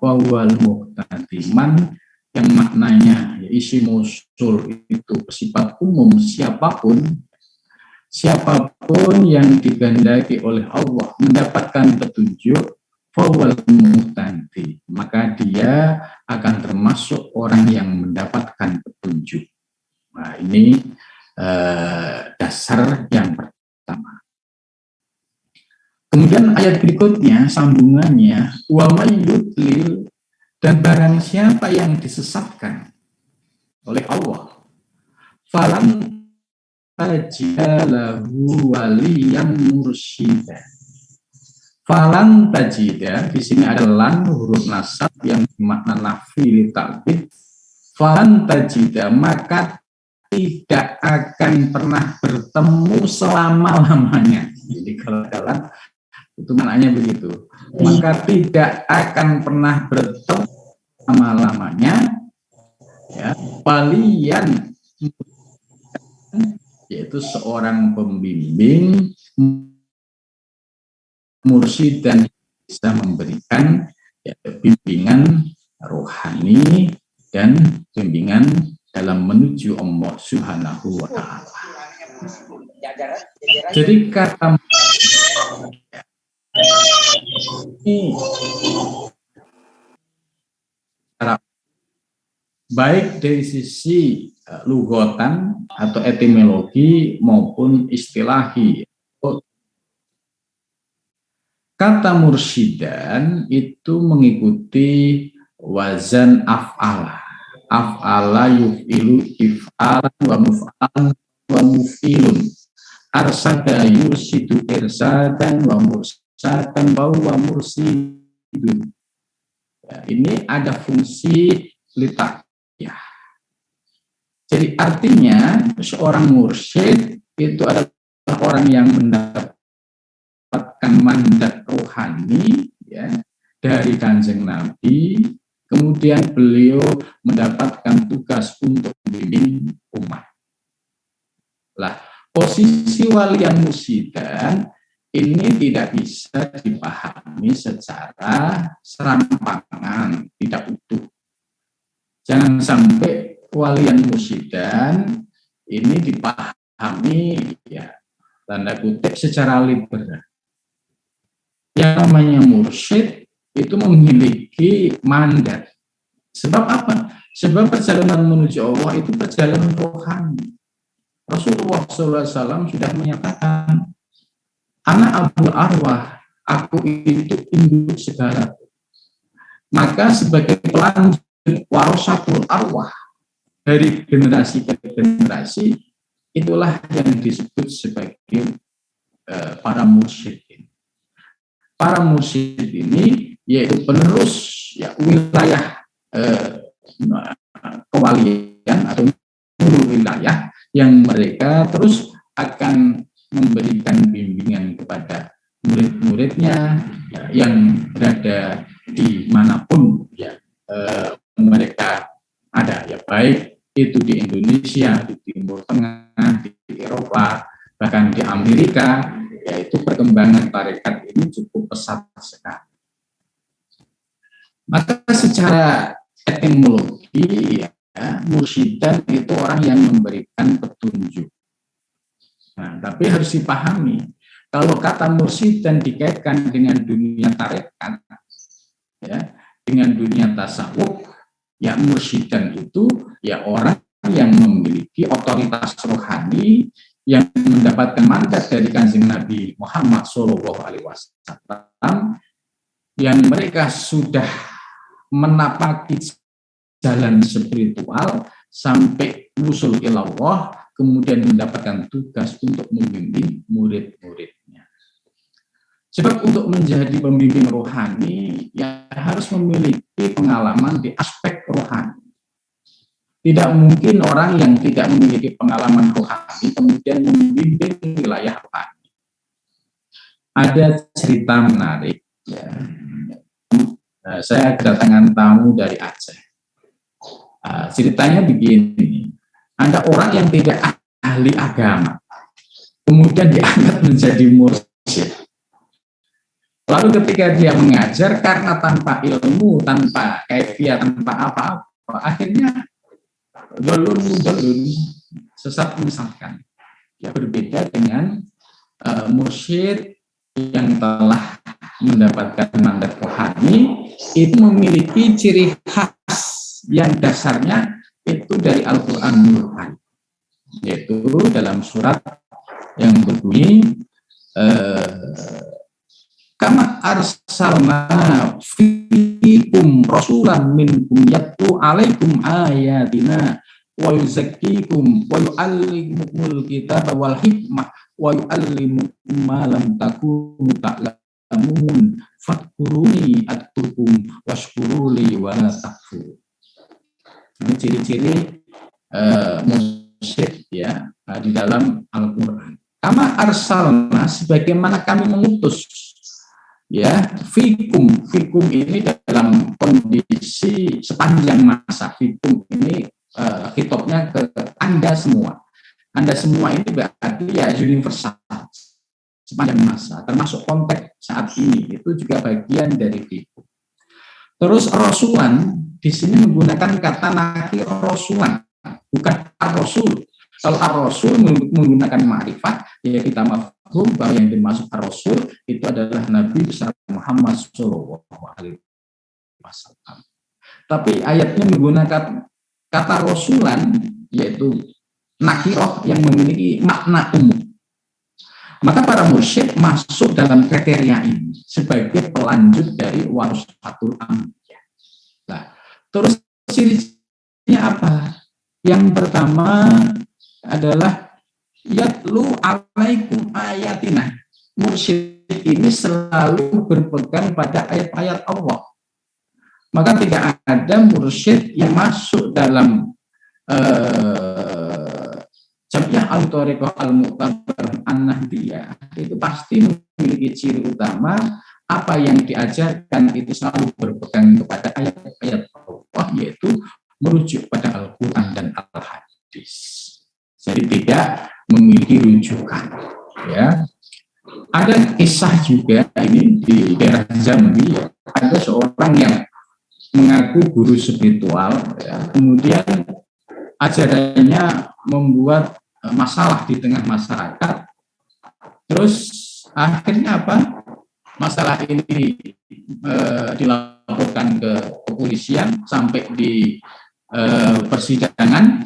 fawal muhtadi. Man yang maknanya ya, isi mausul itu bersifat umum, siapapun yang dikehendaki oleh Allah mendapatkan petunjuk, fawal muhtadi, maka dia akan termasuk orang yang mendapatkan petunjuk. Nah, ini dasar yang pertama. Kemudian ayat berikutnya sambungannya, wa may yudlil, dan barang siapa yang disesatkan oleh Allah, falan tajida lahu waliyan mursyida. Falan tajida, di sini ada lan huruf nasab yang bermakna nafi li ta'bid. Falan tajida, maka tidak akan pernah bertemu selama-lamanya. Jadi kalau dalam itu maknanya begitu. Maka tidak akan pernah bertemu selama-lamanya, ya, waliyan, yaitu seorang pembimbing, mursyid, dan bisa memberikan ya, bimbingan rohani dan bimbingan dalam menuju Allah Subhanahu wa Ta'ala. Jadi kata ini baik dari sisi lughatan atau etimologi maupun istilahi. Kata mursyidan itu mengikuti wazan af'ala. Af'ala yuf'ilu if'alan wa muf'alan wa muf'ilun. Arsada yursidu irsadan wa mursadan wa mursidun. Ya, ini ada fungsi litakiyah. Jadi artinya seorang mursyid itu adalah orang yang mendapatkan mandat rohani ya, dari Kanjeng Nabi. Kemudian beliau mendapatkan tugas untuk membimbing umat. Lah, posisi waliyan mursyidan ini tidak bisa dipahami secara serampangan, tidak utuh. Jangan sampai waliyan mursyidan ini dipahami ya tanda kutip secara liberal. Yang namanya mursyid itu memiliki mandat. Sebab apa? Sebab perjalanan menuju Allah itu perjalanan rohani. Rasulullah SAW sudah menyatakan, anak Abu Arwah, aku itu induk segala. Maka sebagai pelanjut warasatul arwah dari generasi ke generasi, itulah yang disebut sebagai para mursyidin. Para mursyid ini yaitu penerus ya, wilayah kewalian atau wilayah yang mereka terus akan memberikan bimbingan kepada murid-muridnya ya, yang berada di manapun ya mereka ada, ya baik itu di Indonesia, di Timur Tengah, di Eropa, bahkan di Amerika, yaitu perkembangan tarekat ini cukup pesat sekali. Maka secara etimologi ya, mursyidan itu orang yang memberikan petunjuk. Nah, tapi harus dipahami, kalau kata mursyidan dikaitkan dengan dunia tarekat, ya, dengan dunia tasawuf, ya mursyidan itu ya orang yang memiliki otoritas rohani yang mendapatkan mandat dari Kanjeng Nabi Muhammad SAW, yang mereka sudah menapaki jalan spiritual sampai usul ilallah, kemudian mendapatkan tugas untuk membimbing murid-muridnya. Sebab untuk menjadi pembimbing rohani ya harus memiliki pengalaman di aspek rohani. Tidak mungkin orang yang tidak memiliki pengalaman rohani kemudian membimbing wilayah rohani. Ada cerita menarik. Ya. Saya kedatangan tamu dari Aceh. Ceritanya begini, ada orang yang tidak ahli agama, kemudian diangkat menjadi mursyid. Lalu ketika dia mengajar karena tanpa ilmu, tanpa kaifiah, tanpa apa-apa, akhirnya dolun sesat menyesatkan. Ya, berbeda dengan mursyid yang telah mendapatkan mandat rohani, itu memiliki ciri khas yang dasarnya itu dari Al-Quranul Karim, yaitu dalam surat yang berbunyi kama arsalna fiikum rasulan minkum yatlu alaikum ayatina wa yuzakkikum wa yu'allimukumul kitaba wal hikmah wa yu'allimukum ma lam takunu ta'lamun fadkuruni adkurkum washkuruli wa la takfur. Ini ciri-ciri mursyid ya di dalam Al-Quran. Kama arsalna, sebagaimana kami mengutus ya, fikum ini dalam kondisi sepanjang masa. Fikum ini hitopnya ke Anda semua. Anda semua ini berarti ya universal sepanjang masa, termasuk konteks saat ini itu juga bagian dari fikum. Terus rasulan di sini menggunakan kata nakir rasulan, bukan ar-rasul. Kalau ar-rasul menggunakan ma'rifat, ya kita mafhum bahwa yang dimaksud ar-rasul itu adalah Nabi besar Muhammad SAW. Tapi ayatnya menggunakan kata rasulan, yaitu nakiroh yang memiliki makna umum. Maka para mursyid masuk dalam kriteria ini sebagai pelanjut dari warasatul anbiya. Nah, terus cirinya apa? Yang pertama adalah yatlu alaikum ayatina. Mursyid ini selalu berpegang pada ayat-ayat Allah. Maka tidak ada mursyid yang masuk dalam Jamiah Al-Thariqah Al-Mu'tabar An-Nahdiyah itu pasti memiliki ciri utama apa yang diajarkan itu selalu berpegang kepada ayat-ayat Allah, yaitu merujuk pada Al-Quran dan Al-Hadis. Jadi tidak memiliki rujukan. Ya, ada kisah juga ini di daerah Jambi. Ya. Ada seorang yang mengaku guru spiritual, ya. Kemudian ajarannya membuat masalah di tengah masyarakat. Terus akhirnya apa? Masalah ini dilaporkan ke kepolisian sampai di persidangan.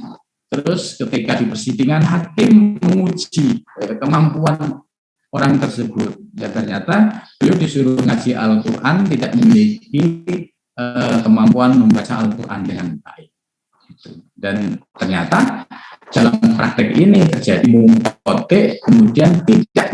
Terus ketika di persidangan hakim menguji kemampuan orang tersebut. Ya ternyata beliau disuruh ngaji Al-Quran, tidak memiliki kemampuan membaca Al-Quran dengan baik. Dan ternyata dalam praktek ini terjadi mungkote, kemudian tidak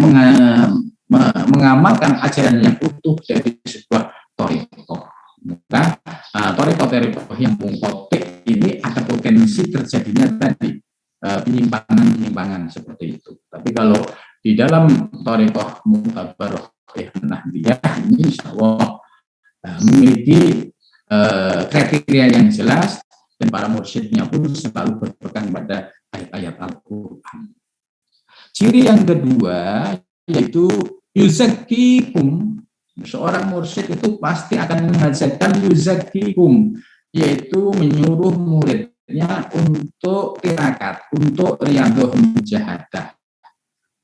mengamalkan ajaran yang utuh dari sebuah thariqah. Maka thariqah yang mungkote ini ada potensi terjadinya tadi penyimpangan seperti itu. Tapi kalau di dalam thariqah mu'tabarah nahdiyah ini insyaallah memiliki kriteria yang jelas, dan para mursyidnya pun selalu berpegang pada ayat-ayat Al-Quran. Ciri yang kedua yaitu yuzakkikum. Seorang mursyid itu pasti akan mengajarkan yuzakkikum, yaitu menyuruh muridnya untuk tirakat, untuk riyadhah mujahadah.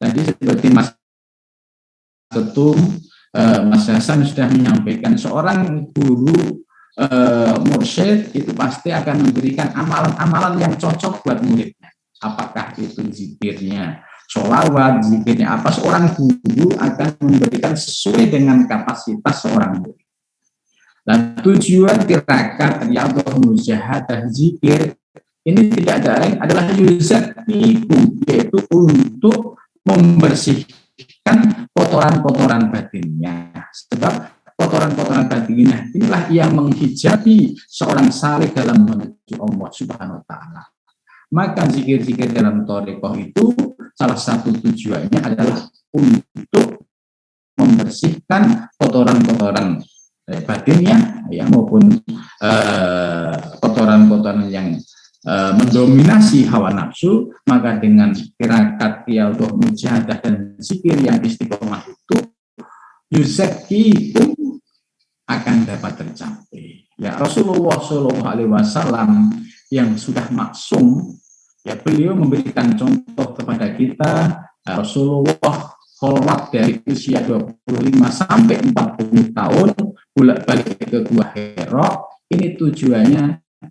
Tadi seperti Mas Ketum, Mas Hasan sudah menyampaikan, seorang guru mursyid itu pasti akan memberikan amalan-amalan yang cocok buat muridnya. Apakah itu zikirnya, sholawat, zikirnya apa, seorang guru akan memberikan sesuai dengan kapasitas seorang murid. Dan tujuan tirakat, riyadhah mujahadah, zikir ini tidak ada lain adalah yuzakkikum, yaitu untuk membersihkan kotoran-kotoran batinnya. Sebab kotoran-kotoran batinnya inilah yang menghijabi seorang saleh dalam menuju Allah Subhanahu wa taala. Maka zikir-zikir dalam thariqah itu salah satu tujuannya adalah untuk membersihkan kotoran-kotoran batinnya ya, maupun kotoran-kotoran yang mendominasi hawa nafsu. Maka dengan tirakat, riyadhah mujahadah dan zikir yang istiqomah itu yuzakkikum akan dapat tercapai. Ya, Rasulullah Shallallahu Alaihi Wasallam yang sudah maksum, ya beliau memberikan contoh kepada kita. Rasulullah sholat dari usia 25 sampai 40 tahun bolak-balik ke Gua Hira. Ini tujuannya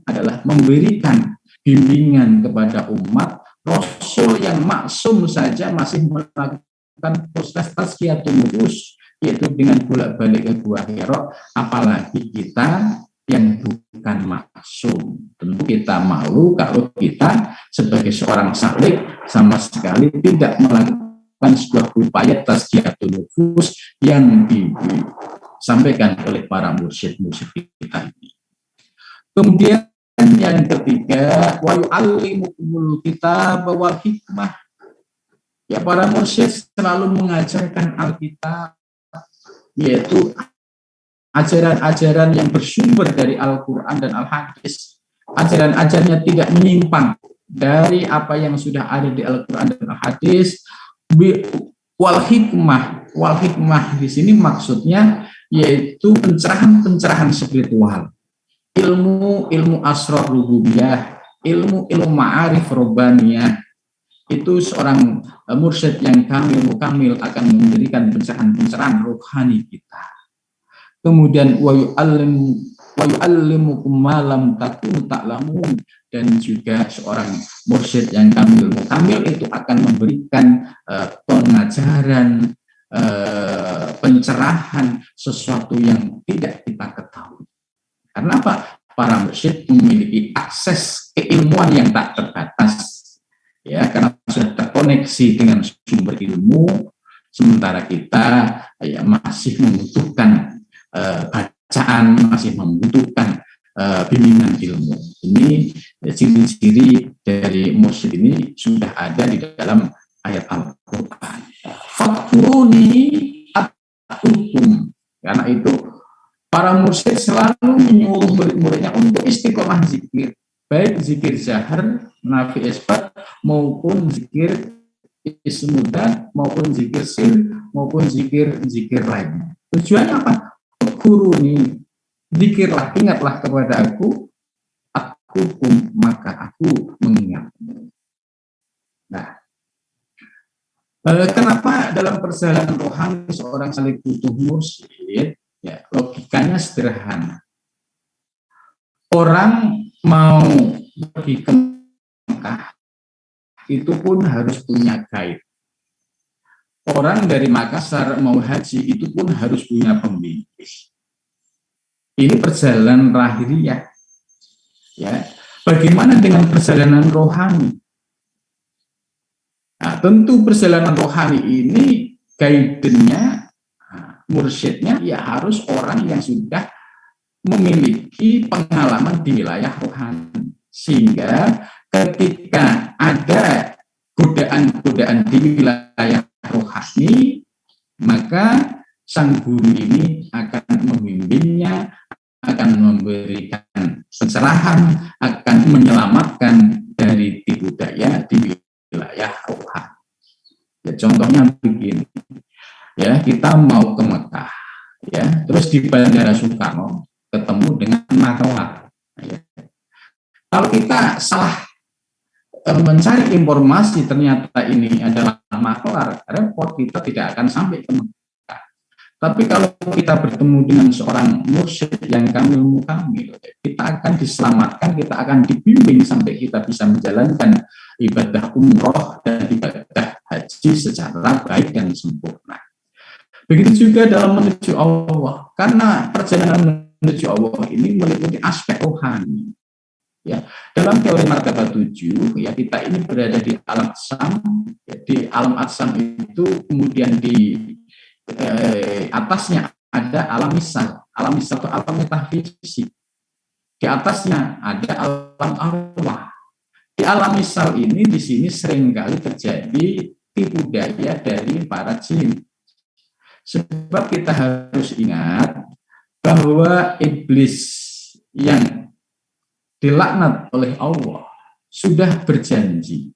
adalah memberikan bimbingan kepada umat. Rasul yang maksum saja masih melakukan proses tazkiyatun nufus, yaitu dengan bolak-balik ke Gua Hira, apalagi kita yang bukan maksum. Tentu kita malu kalau kita sebagai seorang salik sama sekali tidak melakukan sebuah upaya tazkiyatun nufus yang disampaikan oleh para mursyid-mursyid kita ini. Kemudian yang ketiga, wa yu'allimukumul kitab wal hikmah. Ya, para mursyid selalu mengajarkan Alkitab, yaitu ajaran-ajaran yang bersumber dari Al-Quran dan Al-Hadis. Ajaran-ajarannya tidak menyimpang dari apa yang sudah ada di Al-Quran dan Al-Hadis. Wal hikmah. Wal hikmah di sini maksudnya yaitu pencerahan-pencerahan spiritual. Ilmu asrar rububiyah, ilmu ma'arif robbaniyah. Itu seorang mursyid yang kamil akan memberikan pencerahan-pencerahan rohani kita. Kemudian wa yu'allimukum ma lam takunu ta'lamun, dan juga seorang mursyid yang kamil itu akan memberikan pengajaran, pencerahan sesuatu yang tidak kita ketahui. Karena apa? Para mursyid memiliki akses keilmuan yang tak terbatas, ya, karena sudah terkoneksi dengan sumber ilmu, sementara kita ya masih membutuhkan bacaan, masih membutuhkan bimbingan ilmu. Ini ciri-ciri dari mursyid ini sudah ada di dalam ayat Al-Quran. Fakuruni atukum. Karena itu para mursyid selalu menyuruh murid-muridnya untuk istiqomah zikir, baik zikir zahar, nafi isbat, maupun zikir ismudan, maupun zikir sir, maupun zikir lainnya. Tujuannya apa? Kuruni, zikirlah, ingatlah kepada aku maka aku mengingatmu. Nah, kenapa dalam perjalanan rohani seorang salik butuh mursyid? Ya, logikanya sederhana. Orang mau pergi ke Mekah itu pun harus punya guide. Orang dari Makassar mau haji itu pun harus punya pembimbing. Ini perjalanan lahiriah. Ya, bagaimana dengan perjalanan rohani? Nah, tentu perjalanan rohani ini guide-nya, mursyidnya ya harus orang yang sudah memiliki pengalaman di wilayah rohani, sehingga ketika ada godaan-godaan di wilayah rohani, maka sang guru ini akan membimbingnya, akan memberikan pencerahan, akan menyelamatkan dari tipu daya di wilayah rohani. Ya, contohnya begini, ya, kita mau ke Mekah, ya, terus di Bandara Soekarno ketemu dengan maklar. Ya. Kalau kita salah mencari informasi, ternyata ini adalah maklar, repot, kita tidak akan sampai ke Mekah. Tapi kalau kita bertemu dengan seorang mursyid yang kamil, kita akan diselamatkan, kita akan dibimbing sampai kita bisa menjalankan ibadah umroh dan ibadah haji secara baik dan sempurna. Begitu juga dalam menuju Allah, karena perjalanan menuju Allah ini meliputi aspek rohani. Ya, dalam teori martabat 7, ya, kita ini berada di alam atsam. Ya, di alam atsam itu kemudian di atasnya ada alam misal. Alam misal itu alam metafisik. Di atasnya ada alam arwah. Di alam misal ini di sini seringkali terjadi tipu daya dari para jin. Sebab kita harus ingat bahwa iblis yang dilaknat oleh Allah sudah berjanji,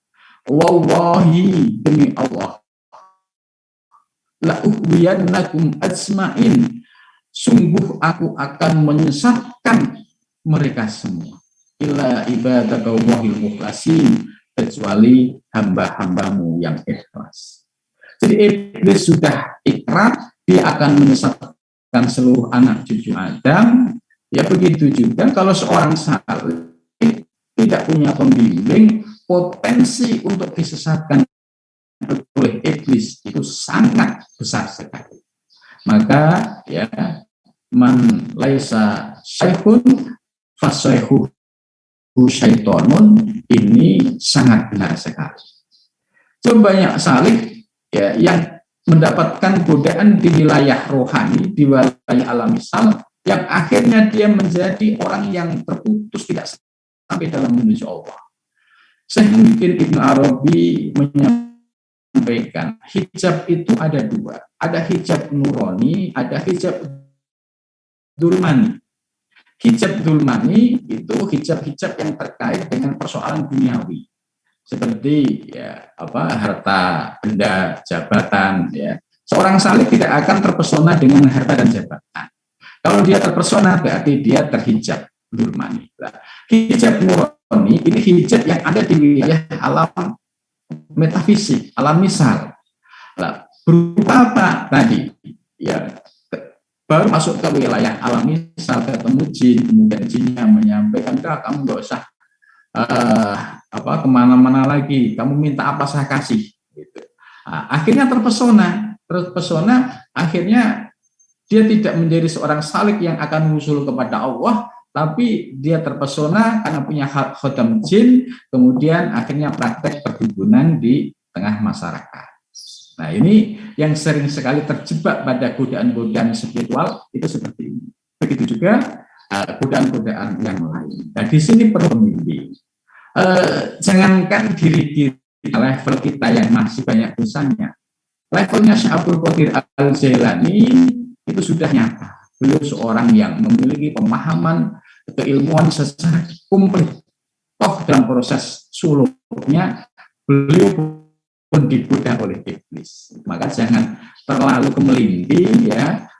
wallahi, demi Allah, la uhwiyannakum ajmain, sungguh aku akan menyesatkan mereka semua, illa ibadakallahil mukhlasin, kecuali hamba-hambamu yang ikhlas. Jadi iblis sudah ikrar dia akan menyesatkan seluruh anak cucu Adam. Ya begitu juga kalau seorang saleh tidak punya pembimbing, potensi untuk disesatkan oleh iblis itu sangat besar sekali. Maka ya, man laisa syaikhun fasyaihu syaitonun, ini sangat benar sekali. So banyak salih ya yang mendapatkan godaan di wilayah rohani, di wilayah alam misal, yang akhirnya dia menjadi orang yang terputus, tidak sampai dalam menuju Allah. Sehingga Ibnu Arabi menyampaikan hijab itu ada dua, ada hijab nurani, ada hijab dulmani. Hijab dulmani itu hijab-hijab yang terkait dengan persoalan duniawi, seperti ya harta, benda, jabatan. Ya, seorang saleh tidak akan terpesona dengan harta dan jabatan. Kalau dia terpesona berarti dia terhijab dulmani. Nah, hijab nurani ini hijab yang ada di wilayah alam metafisik, alam misal. Nah, berupa apa tadi? Ya, baru masuk ke wilayah alam misal, ketemu jin, kemudian jinnya menyampaikan, kamu nggak usah kemana-mana lagi, kamu minta apa saya kasih. Gitu. Nah, akhirnya terpesona, akhirnya dia tidak menjadi seorang salik yang akan mengusul kepada Allah, tapi dia terpesona karena punya khodam jin, kemudian akhirnya praktek perdukunan di tengah masyarakat. Nah ini yang sering sekali terjebak pada godaan-godaan spiritual itu seperti ini. Begitu juga godaan-godaan yang lain. Nah di sini perlu pembimbing. Jangankan diri level kita yang masih banyak dosanya, levelnya Syekh Abdul Qadir Al-Jailani itu sudah nyata. Beliau seorang yang memiliki pemahaman keilmuan secara komplit. Toh dalam proses suluknya beliau pun digoda oleh iblis. Maka jangan terlalu kemelinti ya,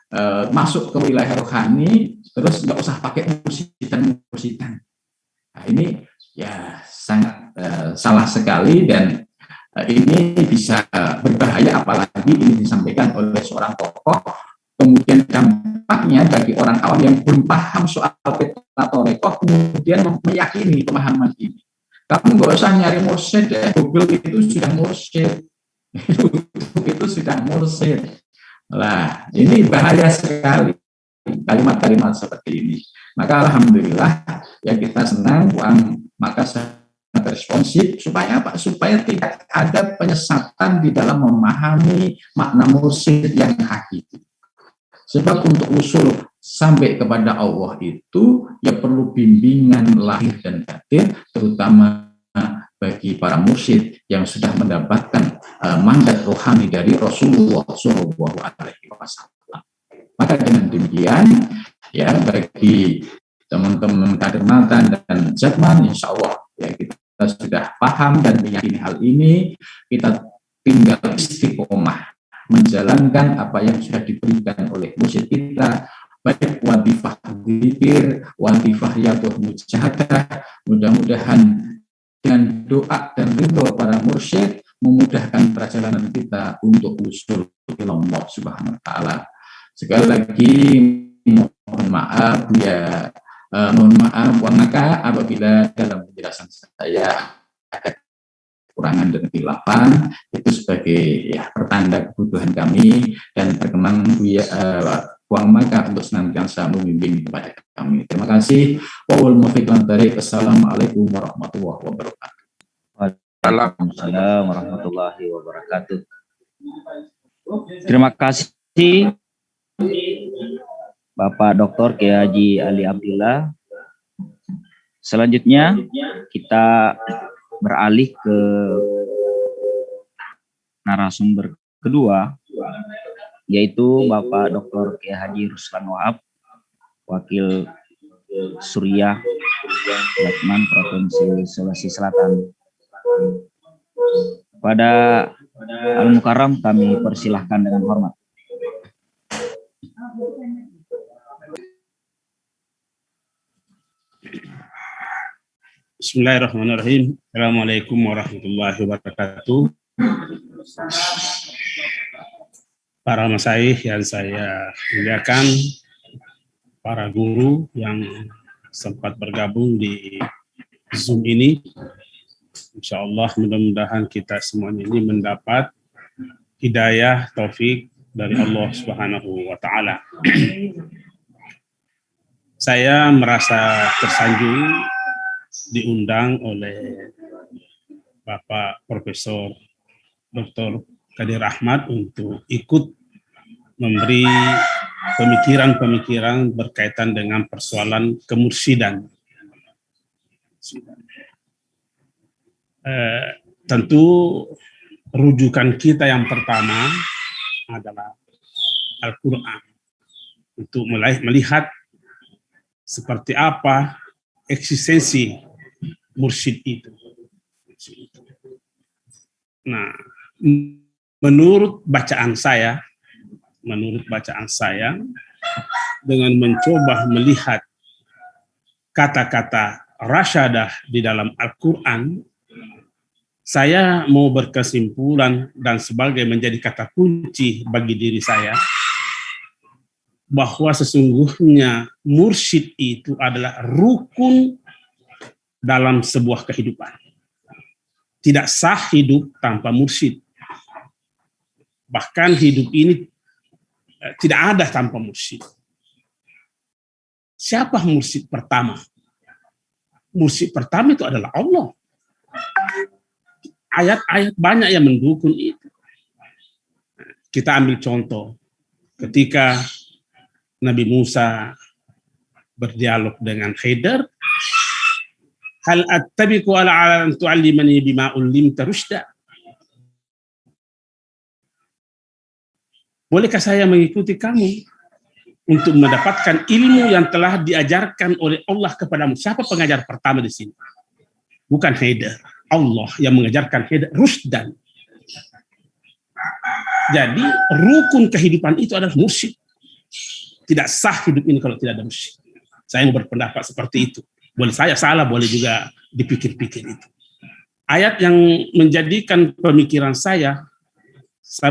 masuk ke wilayah rohani terus nggak usah pakai mursidan. Nah, ini ya sangat salah sekali, dan ini bisa berbahaya apalagi ini disampaikan oleh seorang tokoh. Kemudian dampaknya bagi orang awam yang belum paham soal petatorikoh, kemudian meyakini pemahaman ini. Kamu nggak usah nyari mursyid, Google itu sudah mursyid. itu sudah mursyid. Lah, ini bahaya sekali kalimat-kalimat seperti ini. Maka alhamdulillah ya kita senang, maka sangat responsif supaya apa? Supaya tidak ada penyesatan di dalam memahami makna mursyid yang hakiki. Sebab untuk usul sampai kepada Allah itu ya perlu bimbingan lahir dan batin, terutama bagi para mursyid yang sudah mendapatkan mandat rohani dari Rasulullah SAW. Maka dengan demikian ya bagi teman-teman kader Matan dan Jatman, insya Allah ya kita sudah paham dan meyakini hal ini, kita tinggal istiqomah menjalankan apa yang sudah diberikan oleh mursyid kita, baik wadifah dzikir, wadifah riyadhah mujahadah. Mudah-mudahan dengan doa dan ridho para mursyid memudahkan perjalanan kita untuk usul ke Allah Subhanahu wa taala. Sekali lagi mohon maaf ya, mohon maaf warnaka apabila dalam penjelasan saya ada kekurangan dan kehilafan, itu sebagai ya pertanda kebutuhan kami dan perkenan uang maka untuk senantiasa membimbing kepada kami. Terima kasih. Wassalamualaikum warahmatullahi wabarakatuh. Waalaikumsalam warahmatullahi wabarakatuh. Terima kasih Bapak Dr. Kiai Haji Ali Abdillah. Selanjutnya kita beralih ke narasumber kedua, yaitu Bapak Dr. Kiai Haji Ruslan Wahab, Wakil Suriah Jatman Provinsi Sulawesi Selatan. Pada Al-Mukarram kami persilahkan dengan hormat. Bismillahirrahmanirrahim. Assalamualaikum warahmatullahi wabarakatuh. Para masyayikh yang saya muliakan, para guru yang sempat bergabung di Zoom ini, insya Allah mudah-mudahan kita semuanya ini mendapat hidayah, taufik dari Allah Subhanahu wa Ta'ala. Saya merasa tersanjung diundang oleh Bapak Profesor Dr. Kadir Ahmad untuk ikut memberi pemikiran-pemikiran berkaitan dengan persoalan kemursidan. Tentu rujukan kita yang pertama adalah Al-Quran untuk melihat seperti apa eksistensi mursyid itu. Nah, menurut bacaan saya, dengan mencoba melihat kata-kata rasyadah di dalam Al-Quran, saya mau berkesimpulan dan sebagai menjadi kata kunci bagi diri saya, bahwa sesungguhnya mursyid itu adalah rukun dalam sebuah kehidupan. Tidak sah hidup tanpa mursyid. Bahkan hidup ini tidak ada tanpa mursyid. Siapa mursyid pertama? Mursyid pertama itu adalah Allah. Ayat-ayat banyak yang mendukung itu. Kita ambil contoh ketika Nabi Musa berdialog dengan Khidir, hal attabiqu ala an tu'allimani bima ullimta rusyda. Bolehkah saya mengikuti kamu untuk mendapatkan ilmu yang telah diajarkan oleh Allah kepadamu? Siapa pengajar pertama di sini? Bukan Khidir, Allah yang mengajarkan Khidir rusydan. Jadi rukun kehidupan itu adalah mursyid. Tidak sah hidup ini kalau tidak ada mursyid. Saya mau berpendapat seperti itu. Boleh saya salah, boleh juga dipikir-pikir itu. Ayat yang menjadikan pemikiran saya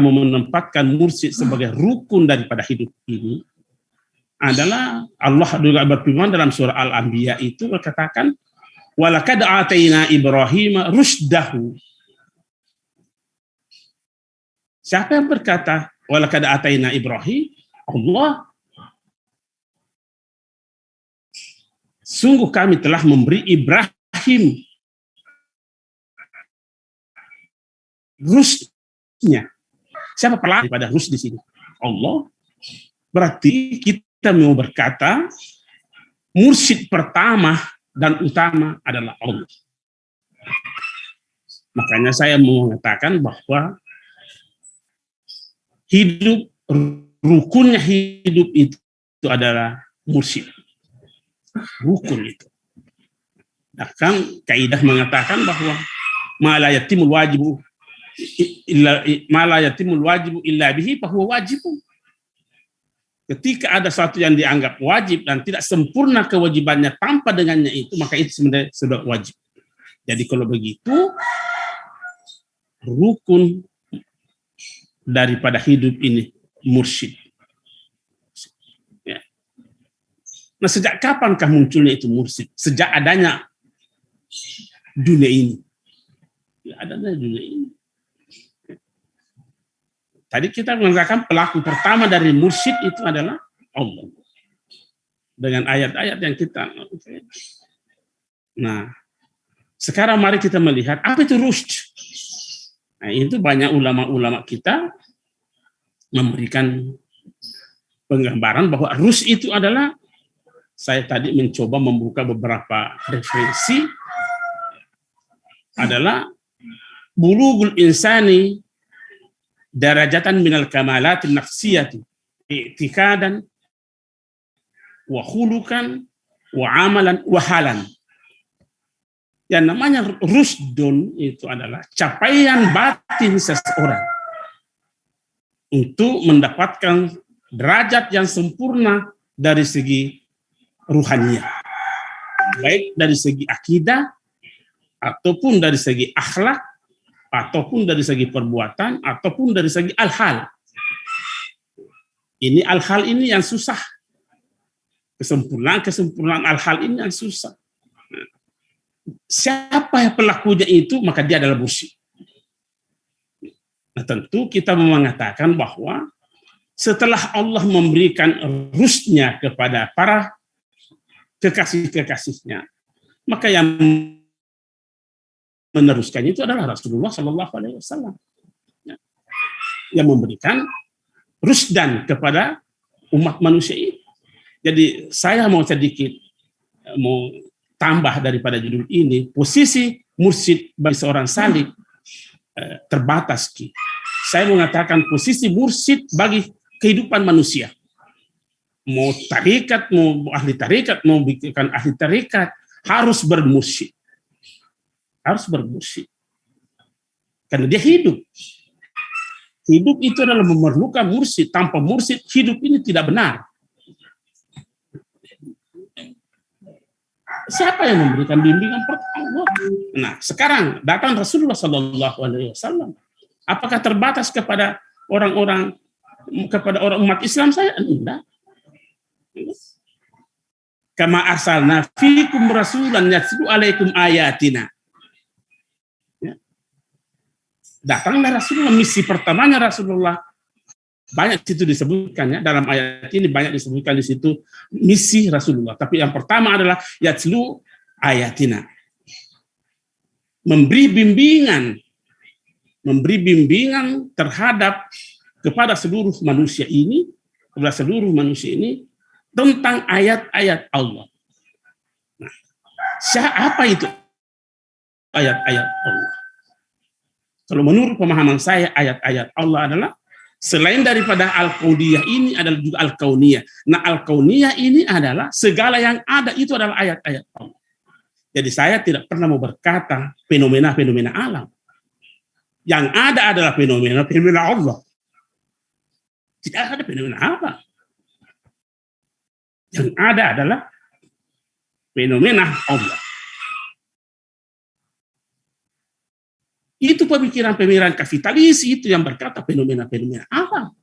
mau menempatkan mursyid sebagai rukun daripada hidup ini, adalah Allah juga berfirman dalam surah Al-Anbiya itu berkatakan, walaqad ataina Ibrahim rusydahu. Siapa yang berkata walaqad ataina Ibrahim? Allah. Sungguh kami telah memberi Ibrahim rusnya. Siapa pelaku pada rus di sini? Allah. Berarti kita mau berkata mursyid pertama dan utama adalah Allah. Makanya saya mau mengatakan bahwa rukunnya hidup itu adalah mursyid. Rukun itu. Bahkan kaidah mengatakan bahwa ma la yatimul wajibu illa bihi fahuwa wajibun. Ketika ada sesuatu yang dianggap wajib dan tidak sempurna kewajibannya tanpa dengannya itu, maka itu sebenarnya sudah wajib. Jadi kalau begitu, rukun daripada hidup ini mursyid. Nah, sejak kapankah munculnya itu mursyid? Sejak adanya dunia ini. Adanya dunia ini. Tadi kita mengatakan pelaku pertama dari mursyid itu adalah Allah. Dengan ayat-ayat yang kita. Nah, sekarang mari kita melihat apa itu rusyd. Nah, itu banyak ulama-ulama kita memberikan penggambaran bahwa rusyd itu adalah, saya tadi mencoba membuka beberapa referensi, adalah bulughul insani darajatan minal kamalatin nafsiyati i'tikadan wa khulukan wa amalan wa halan. Yang namanya rusdun itu adalah capaian batin seseorang untuk mendapatkan derajat yang sempurna dari segi ruhaniyah, baik dari segi akidah, ataupun dari segi akhlak, ataupun dari segi perbuatan, ataupun dari segi al-hal. Ini al-hal ini yang susah. Kesempurnaan al-hal ini yang susah. Siapa yang pelakunya itu, maka dia adalah mursyid. Nah, tentu kita mengatakan bahwa setelah Allah memberikan rusnya kepada para kekasih-kekasihnya, maka yang meneruskannya itu adalah Rasulullah Shallallahu Alaihi Wasallam, yang memberikan rusdan kepada umat manusia ini. Jadi saya mau sedikit tambah daripada judul ini, posisi mursyid bagi seorang salik terbatas. Saya mengatakan posisi mursyid bagi kehidupan manusia. Mau tarikat, mau ahli tarikat, mau bukan ahli tarikat, harus bermursyid. Harus bermursyid. Karena dia hidup. Hidup itu adalah memerlukan mursyid. Tanpa mursyid, hidup ini tidak benar. Siapa yang memberikan bimbingan? Allah. Nah, sekarang datang Rasulullah Sallallahu Alaihi Wasallam. Apakah terbatas kepada orang-orang, kepada orang umat Islam saya? Tidak. Kama arsalna fiikum rasulan yatlu alaikum ayatina. Ya. Datanglah Rasulullah, misi pertamanya Rasulullah. Banyak situ disebutkan, ya, dalam ayat ini banyak disebutkan di situ misi Rasulullah. Tapi yang pertama adalah yatlu ayatina, memberi bimbingan terhadap kepada seluruh manusia ini tentang ayat-ayat Allah. Nah, apa itu ayat-ayat Allah? Kalau menurut pemahaman saya, ayat-ayat Allah adalah selain daripada al-kauniyah ini adalah juga al-kauniyah. Nah, al-kauniyah ini adalah segala yang ada itu adalah ayat-ayat Allah. Jadi saya tidak pernah mau berkata fenomena-fenomena alam. Yang ada adalah fenomena-fenomena Allah. Tidak ada fenomena apa. Yang ada adalah fenomena Allah. Itu pemikiran-pemikiran kapitalis itu yang berkata fenomena-fenomena alam.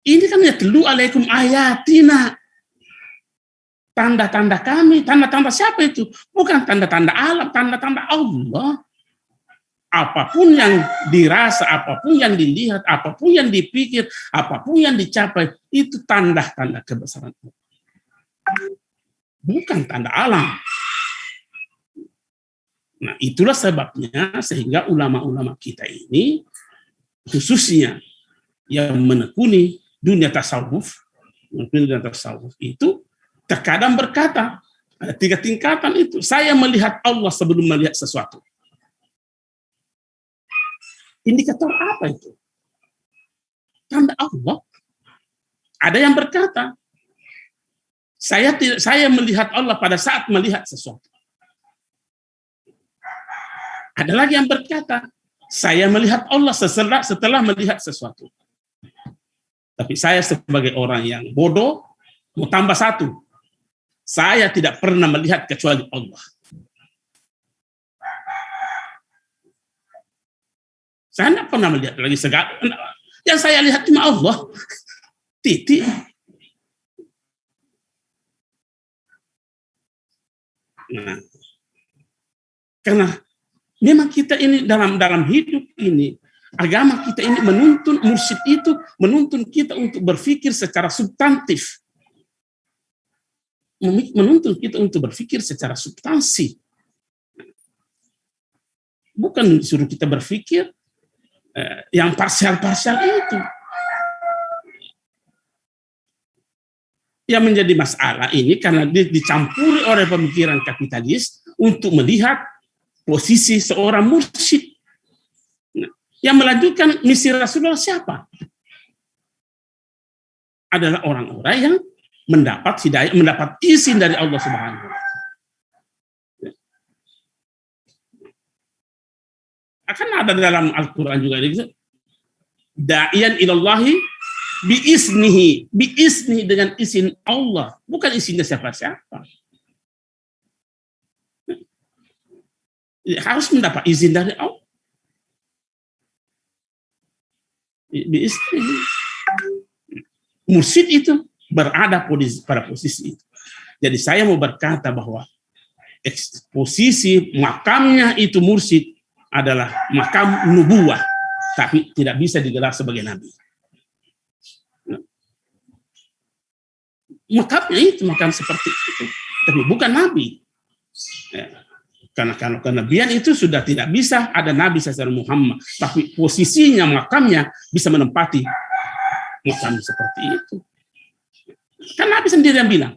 Ini kan yatlu alaikum ayatina. Tanda-tanda kami, tanda-tanda siapa itu? Bukan tanda-tanda alam, tanda-tanda Allah. Apapun yang dirasa, apapun yang dilihat, apapun yang dipikir, apapun yang dicapai, itu tanda-tanda kebesaran Allah. Bukan tanda alam. Nah, itulah sebabnya sehingga ulama-ulama kita ini, khususnya yang menekuni dunia tasawuf itu terkadang berkata, ada 3 tingkatan itu. Saya melihat Allah sebelum melihat sesuatu. Indikator apa itu? Tanda Allah. Ada yang berkata, saya melihat Allah pada saat melihat sesuatu. Ada lagi yang berkata, saya melihat Allah setelah melihat sesuatu. Tapi saya sebagai orang yang bodoh, mau tambah 1. Saya tidak pernah melihat kecuali Allah. Saya tidak pernah melihat lagi segala. Yang saya lihat cuma Allah. Titik. Nah, karena memang kita ini dalam hidup ini, agama kita ini menuntun, mursyid itu menuntun kita untuk berpikir secara substantif. Menuntun kita untuk berpikir secara substansi. Bukan disuruh kita berpikir yang parsial-parsial itu. Yang menjadi masalah ini karena dicampuri oleh pemikiran kapitalis untuk melihat posisi seorang mursyid. Nah, yang melanjutkan misi Rasulullah siapa? Adalah orang-orang yang mendapat hidayah, mendapat izin dari Allah Subhanahu wa Ta'ala. Akan ada dalam Al-Quran juga. Da'iyan ilallahi biiznihi dengan izin Allah, bukan izinnya siapa-siapa. Harus mendapat izin dari Allah. Biiznihi. Mursyid itu berada pada posisi itu. Jadi saya mau berkata bahwa posisi makamnya itu mursyid adalah makam nubuwah, tapi tidak bisa digelar sebagai nabi. Makamnya itu makam seperti itu, tapi bukan nabi. Ya. Karena kenabian itu sudah tidak bisa ada nabi secara Muhammad, tapi posisinya makamnya bisa menempati makam seperti itu. Kan Nabi sendiri yang bilang,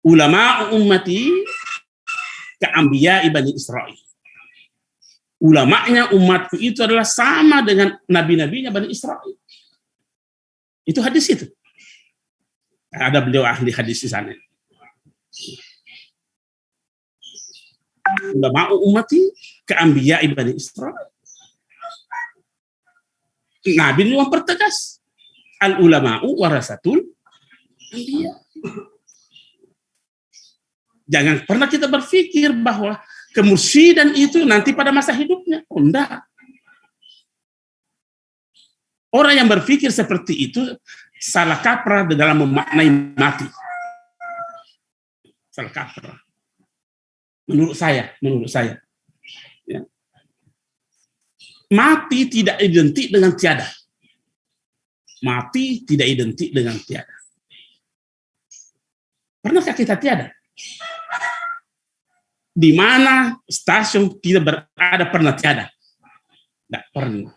ulama ummati ka'ambiya Bani Israil. Ulamanya umatku itu adalah sama dengan nabi-nabinya Bani Israil. Itu hadis itu. Ada beliau ahli hadis di sana. Ulama ummati ka'ambiya Bani Israil. Nabi itu mempertegas, al ulama'u warasatul anbiya. Jangan pernah kita berpikir bahwa kemursyiden itu nanti pada masa hidupnya. Oh, enggak. Orang yang berpikir seperti itu salah kaprah dalam memaknai mati. Salah kaprah. Menurut saya. Ya. Mati tidak identik dengan tiada. Mati tidak identik dengan tiada. Pernahkah kita tiada? Di mana stasiun kita berada pernah tiada? Tidak pernah.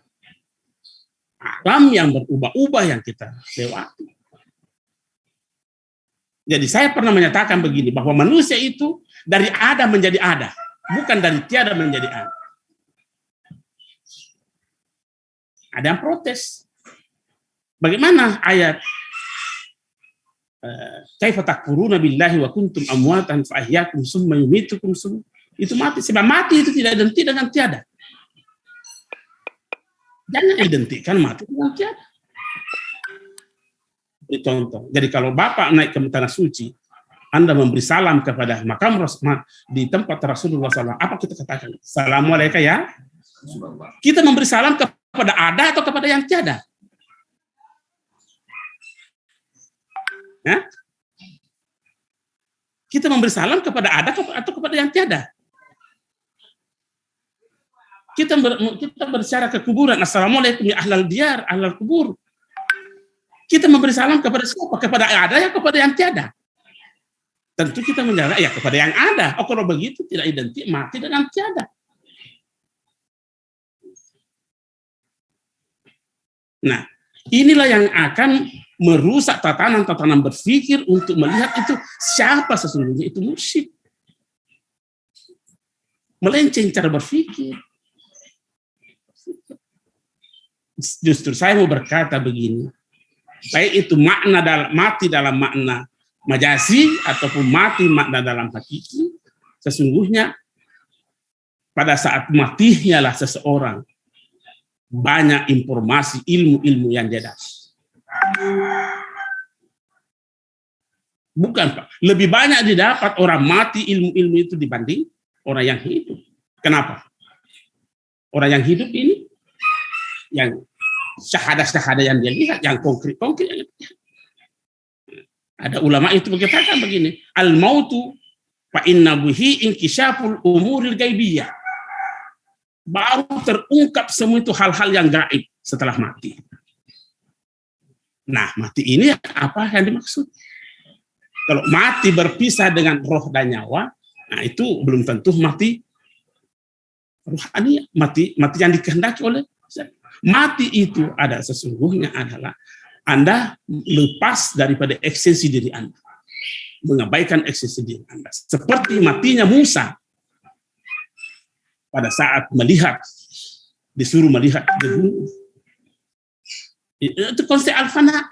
Alam yang berubah-ubah yang kita lewati. Jadi saya pernah menyatakan begini, bahwa manusia itu dari ada menjadi ada, bukan dari tiada menjadi ada. Ada yang protes. Bagaimana ayat kaifa takfuruna billahi wa kuntum amwatan fa ahyaakum summa yumitukum summa, itu mati. Sebab mati itu tidak identik dengan tiada. Jangan identikkan mati dengan tiada. Beri contoh. Jadi kalau Bapak naik ke tanah suci, Anda memberi salam kepada makam di tempat Rasulullah SAW, apa kita katakan? Assalamualaikum ya. Kita memberi salam kepada ada atau kepada yang tiada? Ya? Kita memberi salam kepada ada atau kepada yang tiada? Kita berbicara ke kuburan, assalamualaikum ya ahlal diyar, ahlal kubur. Kita memberi salam kepada siapa? Kepada ada ya kepada yang tiada? Tentu kita menjawab ya kepada yang ada. Oh, kalau begitu tidak identik mati dengan tiada. Nah, inilah yang akan merusak tatanan-tatanan berpikir untuk melihat itu siapa sesungguhnya itu mursyid. Melenceng cara berpikir. Justru saya mau berkata begini, baik itu makna mati dalam makna majazi ataupun mati makna dalam hakiki, sesungguhnya pada saat matinya lah seseorang banyak informasi ilmu-ilmu yang dia dapat. Bukan Pak, lebih banyak didapat orang mati ilmu-ilmu itu dibanding orang yang hidup. Kenapa? Orang yang hidup ini yang syahadah-syahadah yang dia lihat, yang konkret-konkret yang dia lihat. Ada ulama itu berkatakan begini, al-mautu fa inna bihi inkishaful umuril gaibiyah. Baru terungkap semua itu hal-hal yang gaib setelah mati. Nah, mati ini apa yang dimaksud? Kalau mati berpisah dengan roh dan nyawa, nah itu belum tentu mati rohani, mati yang dikehendaki oleh. Mati itu ada sesungguhnya adalah Anda lepas daripada esensi diri Anda, mengabaikan esensi diri Anda. Seperti matinya Musa pada saat melihat, disuruh melihat di gunung. Itu konsep al-fana.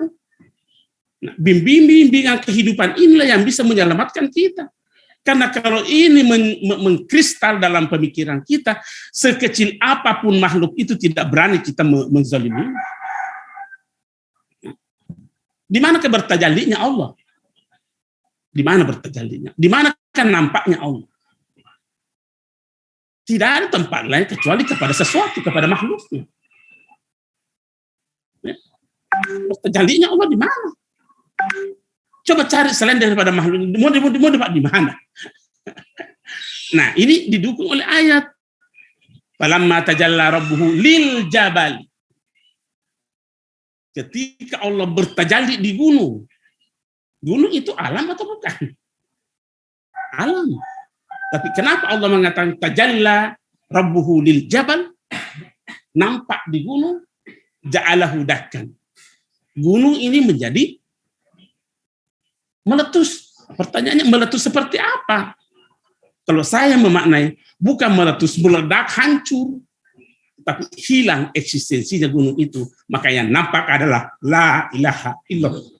Nah, bimbingan kehidupan inilah yang bisa menyelamatkan kita. Karena kalau ini mengkristal dalam pemikiran kita, sekecil apapun makhluk itu tidak berani kita menzalimi. Di mana bertajallinya Allah? Di mana bertajallinya? Di mana kan nampaknya Allah? Tidak ada tempat lain kecuali kepada sesuatu, kepada makhluknya. Bertajallinya Allah di mana? Coba cari selain daripada makhluk, mau dapat di mana? Nah, ini didukung oleh ayat. Falamma tajalla rabbuhu lil jabal. Ketika Allah bertajalli di gunung. Gunung itu alam atau bukan? Alam. Tapi kenapa Allah mengatakan tajalla rabbuhu lil jabal? Nampak di gunung, ja'alahu dakkan. Gunung ini menjadi meletus. Pertanyaannya, meletus seperti apa? Kalau saya memaknai, bukan meletus, meledak, hancur, tapi hilang eksistensinya gunung itu. Maka yang nampak adalah la ilaha illallah.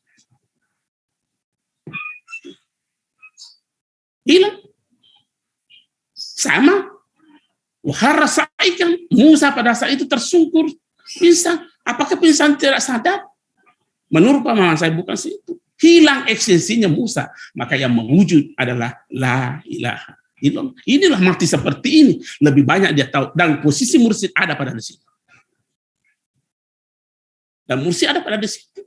Hilang. Sama. Wahara sa'ikan. Musa pada saat itu tersungkur, pingsan. Apakah pingsan tidak sadar? Menurut pemahaman saya bukan situ. Hilang eksistensinya Musa. Maka yang mewujud adalah la ilaha illallah. Inilah mati seperti ini. Lebih banyak dia tahu. Dan posisi mursyid ada pada di situ. Dan mursyid ada pada di situ.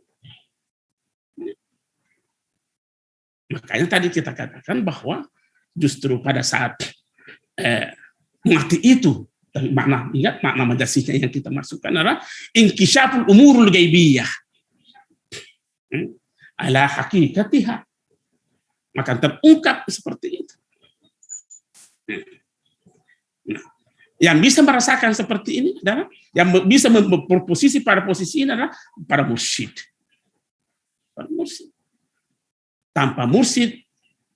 Makanya tadi kita katakan bahwa justru pada saat mati itu, tapi ingat makna majasihnya yang kita masukkan adalah inkisyaful umurul gaibiyah. Ala hakikatiha, maka terungkap seperti itu. Nah, yang bisa merasakan seperti ini adalah yang bisa berposisi pada posisi ini adalah para mursyid. Para mursyid. Tanpa mursyid,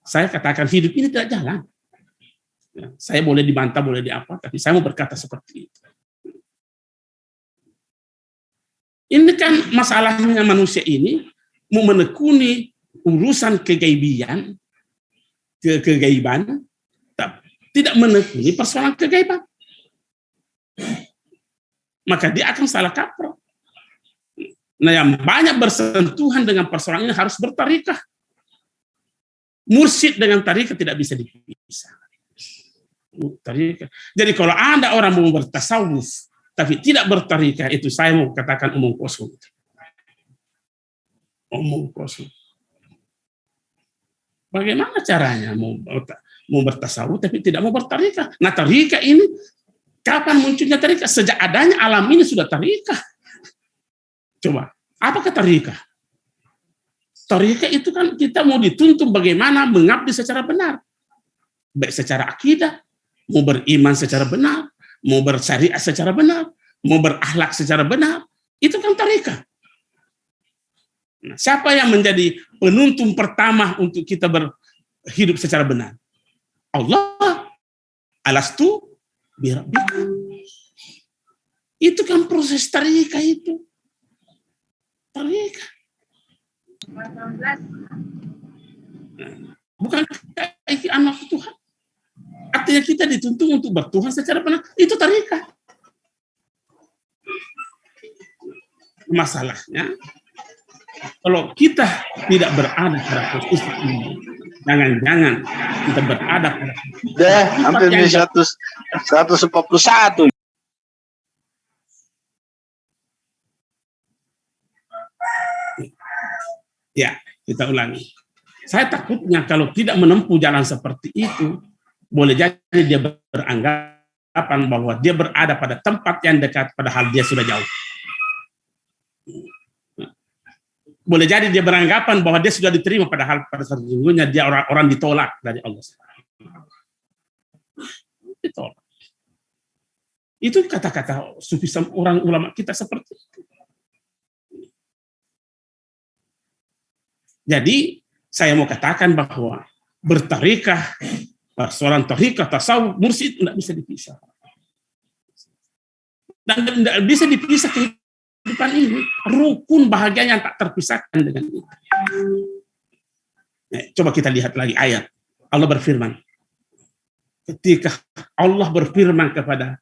saya katakan hidup ini tidak jalan. Ya, saya boleh dibantah, boleh diapa, tapi saya mau berkata seperti itu. Ini kan masalahnya manusia ini mau menekuni urusan kegaiban, tidak menekuni persoalan kegaiban. Maka dia akan salah kaprah. Nah, yang banyak bersentuhan dengan persoalan ini harus bertarikah. Mursyid dengan tarikah tidak bisa dipisah. Tarikah. Jadi kalau ada orang mau bertasawuf, tapi tidak bertarikah, itu saya mau katakan omong kosong. Omong kosong. Bagaimana caranya mau bertasawuf tapi tidak mau bertarikah? Nah, tarikah ini kapan munculnya tarikah? Sejak adanya alam ini sudah tarikah. Coba, apakah tarikah? Tarikah itu kan kita mau dituntun bagaimana mengabdi secara benar. Baik secara akidah, mau beriman secara benar, mau bersyariat secara benar, mau berakhlak secara benar. Itu kan tarikah. Nah, siapa yang menjadi penuntun pertama untuk kita berhidup secara benar? Allah. Alastu birabbika. Itu kan proses tarikah itu. Tarikah. Bukan anak Tuhan. Artinya kita dituntun untuk bertuhan secara benar. Itu tarikah. Masalahnya, kalau kita tidak berada pada posisi ini, jangan-jangan kita berada pada hampir 141. Ya, kita ulangi. Saya takutnya kalau tidak menempuh jalan seperti itu, boleh jadi dia beranggapan bahwa dia berada pada tempat yang dekat, padahal dia sudah jauh. Boleh jadi dia beranggapan bahwa dia sudah diterima, padahal pada sesungguhnya dia orang ditolak dari Allah. Ditolak. Itu kata-kata sufisme orang ulama kita seperti itu. Jadi saya mau katakan bahwa bertarikah, persoalan tarikah, tasawuf, mursyid tidak bisa dipisah. Dan tidak bisa dipisah kehidupan ini. Rukun bahagia yang tak terpisahkan dengan itu. Nah, coba kita lihat lagi ayat. Allah berfirman. Ketika Allah berfirman kepada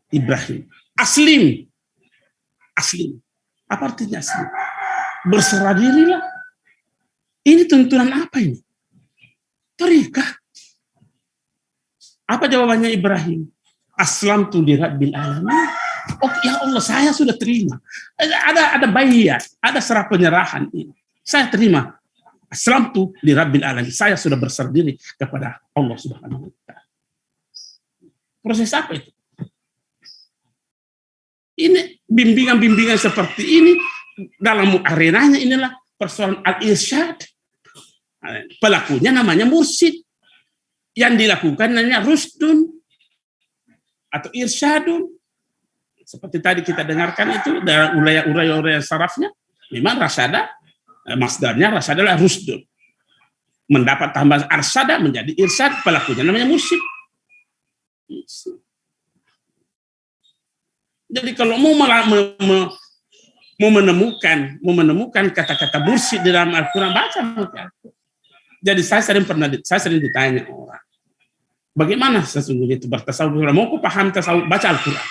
Ibrahim, aslim. Aslim. Apa artinya aslim? Berserah dirilah. Ini tuntunan apa ini? Terikat. Apa jawabannya Ibrahim? Aslamtu li rabbil alamin. Oh ya Allah, saya sudah terima. Ada bayat, ada serah penyerahan ini. Saya terima. Aslamtu li rabbil alamin. Saya sudah berserah diri kepada Allah Subhanahu wa taala. Proses apa itu? Ini bimbingan-bimbingan seperti ini dalam arenanya inilah persoalan al-irsyad. Pelakunya namanya mursyid. Yang dilakukan namanya rusdun atau irsyadun. Seperti tadi kita dengarkan itu dari uraya-uraya sarafnya, memang rasyada, masdarnya rasyada adalah rusdun. Mendapat tambahan arsyada menjadi irsyad, pelakunya namanya mursyid. Jadi kalau mau menemukan kata-kata mursyid di dalam Al-Quran, baca Al-Quran. Jadi saya sering ditanya orang, bagaimana sesungguhnya itu bertasawuf? Mau aku paham tasawuf, baca Al-Quran.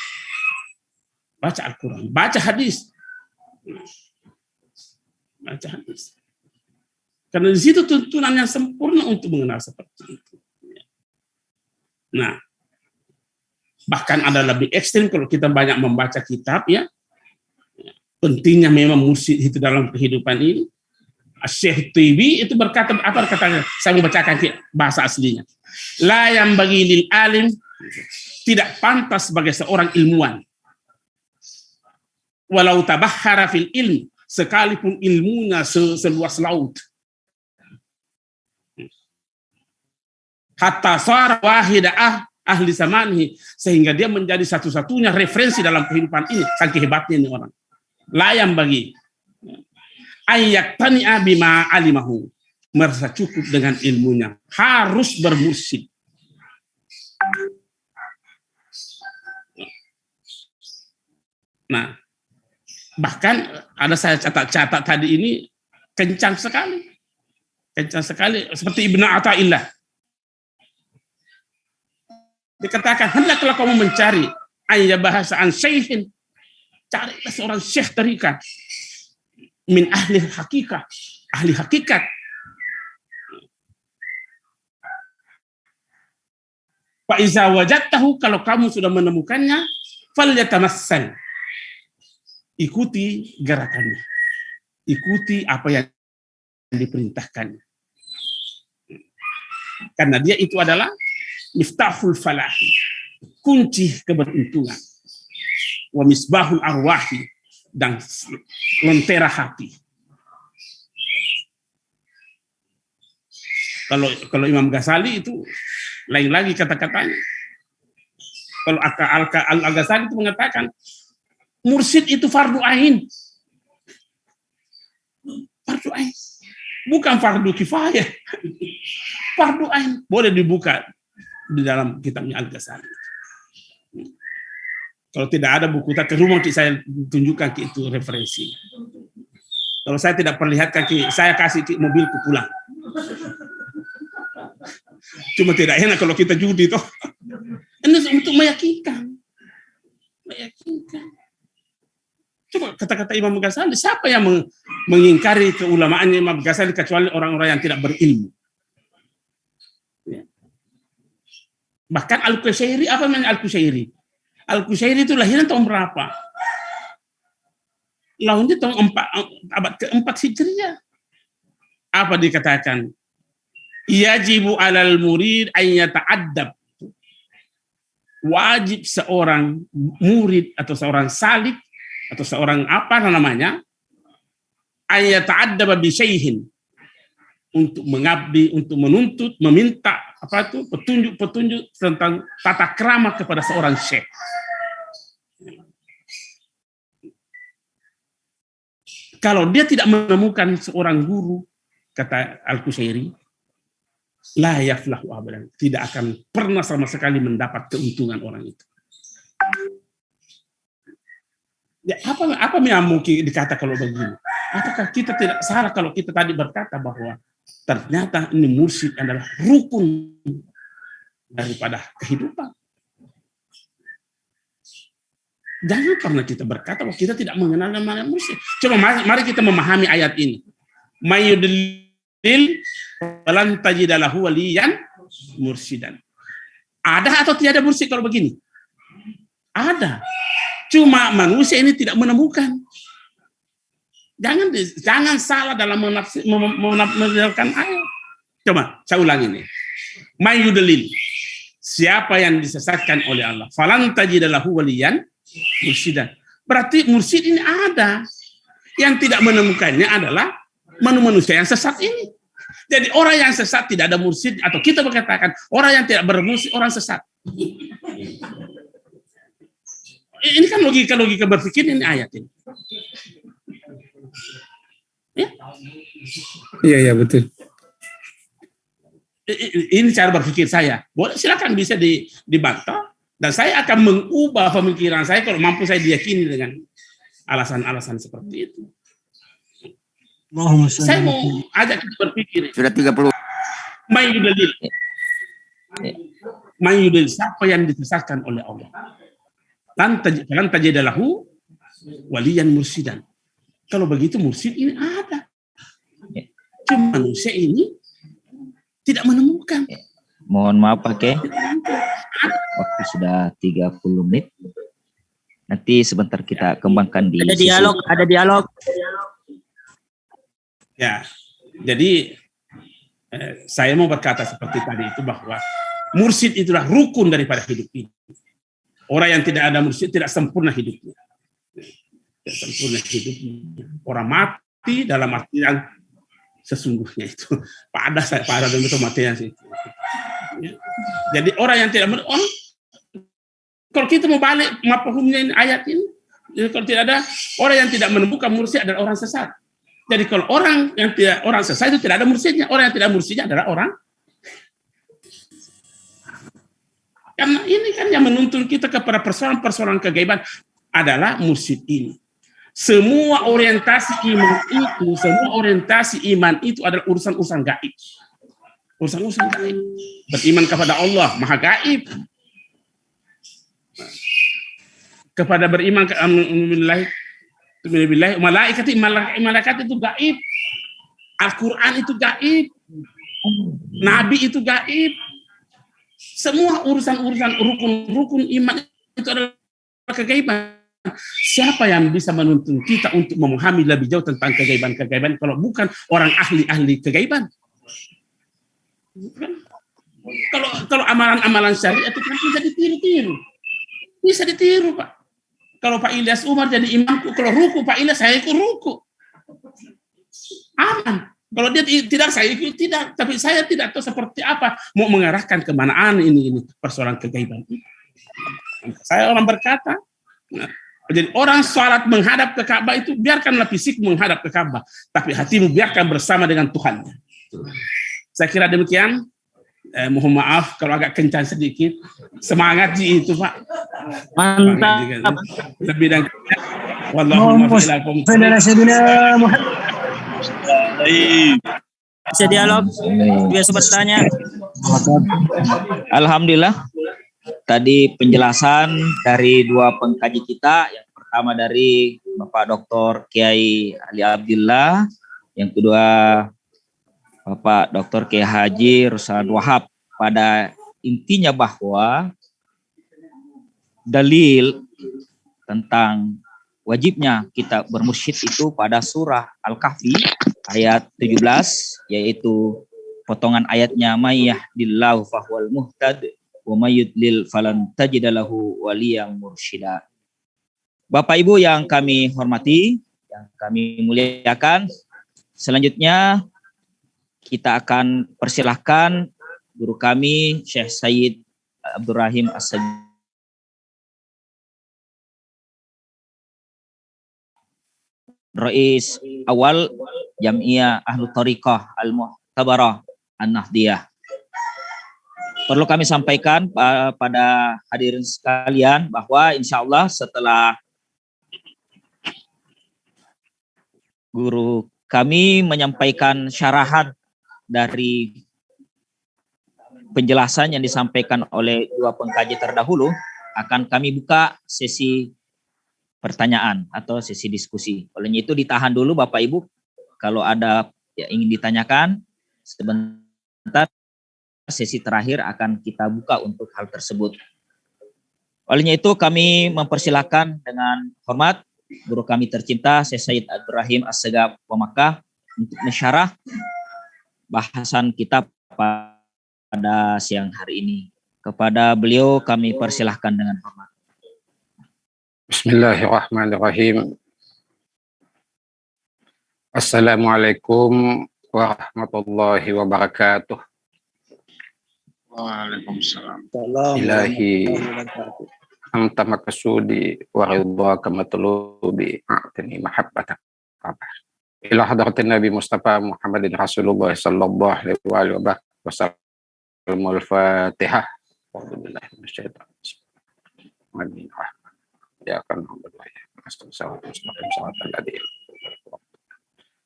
Baca Al-Quran, baca hadis. Baca hadis. Karena di situ tuntunan yang sempurna untuk mengenal seperti itu. Nah, bahkan ada lebih ekstrim kalau kita banyak membaca kitab, ya. Pentingnya memang mursyid itu dalam kehidupan ini. Syekh Tibi itu berkata, apa katanya? Saya membacakan bahasa aslinya. La yang bagi lil alim, tidak pantas sebagai seorang ilmuwan. Walau tabahhara fil ilm, sekalipun ilmunya seluas laut. Hatta sara wahidah ahli zamanihi, sehingga dia menjadi satu-satunya referensi dalam kehidupan ini. Saking hebatnya ini orang. La yang bagi ayyaktani'a bima alimahu, merasa cukup dengan ilmunya, harus bermursyid. Nah, bahkan ada saya catat tadi ini kencang sekali, seperti Ibnu Athaillah dikatakan, hendaklah kamu mencari ayya bahasaan syekhin, carilah seorang syekh tarikat min ahli hakikat. Fa iza wajadtahu, kalau kamu sudah menemukannya, falyatamassal, ikuti gerakannya, ikuti apa yang diperintahkan, karena dia itu adalah miftahul falah, kunci keberuntungan, wa misbahul arwahi, dan lentera hati. Kalau Imam Ghazali itu lain lagi kata-katanya. Kalau Al-Ghazali itu mengatakan mursyid itu fardu ain. Fardu ain. Bukan fardu kifayah. Fardu ain. Boleh dibuka di dalam kitabnya Al-Ghazali. Kalau tidak ada buku tak ke rumah, saya tunjukkan itu referensi. Kalau saya tidak perlihatkan, saya kasih mobilku pulang. Cuma tidak enak kalau kita judi toh. Ini untuk meyakinkan. Coba kata-kata Imam Ghazali, siapa yang mengingkari keulamaan Imam Ghazali kecuali orang-orang yang tidak berilmu? Ya. Bahkan Al-Qushairi, apa namanya Al-Qushairi? Al-Qushairi itu lahirnya tahun berapa? Lahirnya tahun abad ke-4 Hijriah. Apa dikatakan? Yajibu alal murid an yata'addab. Wajib seorang murid atau seorang salik atau seorang apa namanya, an yata'addab bi syaihin, untuk mengabdi, untuk menuntut, meminta apa itu petunjuk tentang tata krama kepada seorang syekh. Kalau dia tidak menemukan seorang guru, kata Al-Qushairi, la yaflahu abadan, tidak akan pernah sama sekali mendapat keuntungan orang itu. Ya, apa yang mungkin dikata kalau begini? Apakah kita tidak salah kalau kita tadi berkata bahwa ternyata ini mursyid adalah rukun daripada kehidupan. Jangan pernah kita berkata bahwa kita tidak mengenal namanya mursyid. Coba mari kita memahami ayat ini. Mayyudlil falan tajida lahu waliyan mursyidan. Ada atau tidak ada mursyid kalau begini? Ada. Cuma manusia ini tidak menemukan. Jangan salah dalam menafsirkan ayat. Coba saya ulangi ini. Mayyudlil, siapa yang disesatkan oleh Allah, falan tajida lahu waliyan mursyidan. Berarti mursyid ini ada. Yang tidak menemukannya adalah manusia yang sesat ini. Jadi orang yang sesat tidak ada mursyid, atau kita berkatakan orang yang tidak bermursyid orang sesat. Ini kan logika berpikir ini ayat ini. Iya betul. Ini cara berpikir saya. Boleh, silakan bisa dibantah. Dan saya akan mengubah pemikiran saya kalau mampu saya diyakini dengan alasan-alasan seperti itu. Saya mau ajak kita berpikir. Sudah 30. Mayyudlil, siapa yang disesatkan oleh Allah. Lan tajida lahu waliyan mursyidan. Kalau begitu mursyid ini ada. Cuma manusia ini tidak menemukan. Mohon maaf Pak, waktu sudah 30 menit. Nanti sebentar kita kembangkan di ada dialog. Ya, jadi saya mau berkata seperti tadi itu bahwa mursyid itulah rukun daripada hidup ini. Orang yang tidak ada mursyid tidak sempurna hidupnya. Tidak sempurna hidupnya. Orang mati dalam artian sesungguhnya itu. Pada dan itu matinya itu. Ya. Jadi orang yang tidak kalau kita mau balik mafhumnya ini ayat ini, kalau tidak ada orang yang tidak menemukan mursyid adalah orang sesat. Jadi kalau orang sesat itu tidak ada mursyidnya, orang yang tidak mursyidnya adalah orang. Karena ini kan yang menuntun kita kepada persoalan-persoalan kegaiban adalah mursyid ini. Semua orientasi iman itu adalah urusan-urusan gaib. Urusan-urusan gaib. Beriman kepada Allah, Maha Gaib. Kepada beriman ke malaikat itu gaib. Al-Quran itu gaib. Nabi itu gaib. Semua urusan-urusan rukun iman itu adalah kegaiban. Siapa yang bisa menuntun kita untuk memahami lebih jauh tentang kegaiban-kegaiban kalau bukan orang ahli-ahli kegaiban? Kalau amalan-amalan syariat itu kan bisa ditiru. Bisa ditiru, Pak. Kalau Pak Ilyas Umar jadi imamku, kalau ruku Pak Ilyas saya ikut ruku. Aman. Kalau dia tidak, saya ikut tidak. Tapi saya tidak tahu seperti apa mau mengarahkan kemanaan ini persoalan kegaiban. Saya orang berkata, jadi orang sholat menghadap ke Ka'bah itu biarkanlah fisik menghadap ke Ka'bah, tapi hatimu biarkan bersama dengan Tuhan. Saya kira demikian. Mohon maaf kalau agak kencang sedikit. Semangat itu Pak. Mantap. Lebih dan Wallahumma bisa dialog, biasa bertanya. Alhamdulillah. Tadi penjelasan dari dua pengkaji kita. Yang pertama dari Bapak Dr. Kiai Ali Abdillah, yang kedua Bapak Dr. Kiai Haji Ruslan Wahab. Pada intinya bahwa dalil tentang wajibnya kita bermursyid itu pada surah Al-Kahfi ayat 17, yaitu potongan ayatnya mayyahdillahu fahuwal muhtad wa mayyudlil falan tajida lahu waliyan mursyida. Bapak Ibu yang kami hormati, yang kami muliakan, selanjutnya kita akan persilahkan guru kami Syekh Sayyid Abdurrahim As-Sajjad Rais awal Jam'iyah Ahlu Thariqah Al-Muhtabarah An-Nahdiyah. Perlu kami sampaikan pada hadirin sekalian bahwa insya Allah setelah guru kami menyampaikan syarahan dari penjelasan yang disampaikan oleh dua pengkaji terdahulu, akan kami buka sesi pertanyaan atau sesi diskusi. Olehnya itu ditahan dulu Bapak Ibu, kalau ada yang ingin ditanyakan sebentar, sesi terakhir akan kita buka untuk hal tersebut. Olehnya itu kami mempersilakan dengan hormat guru kami tercinta Syekh Abdurrahim As-Segaf wa Makkah untuk mensyarah bahasan kita pada siang hari ini. Kepada beliau kami persilahkan dengan hormat. Bismillahirrahmanirrahim. Assalamualaikum warahmatullahi wabarakatuh. Waalaikumsalam. Ilahi anta makasudi wa ridhaka matlubi a'tini mahabbatak. Ila hadratin Nabi Mustafa Muhammadin Rasulullah sallallahu alaihi wa sallam. Al-Fatihah. A'udzubillahi minasyaitonir rajim. Ya kan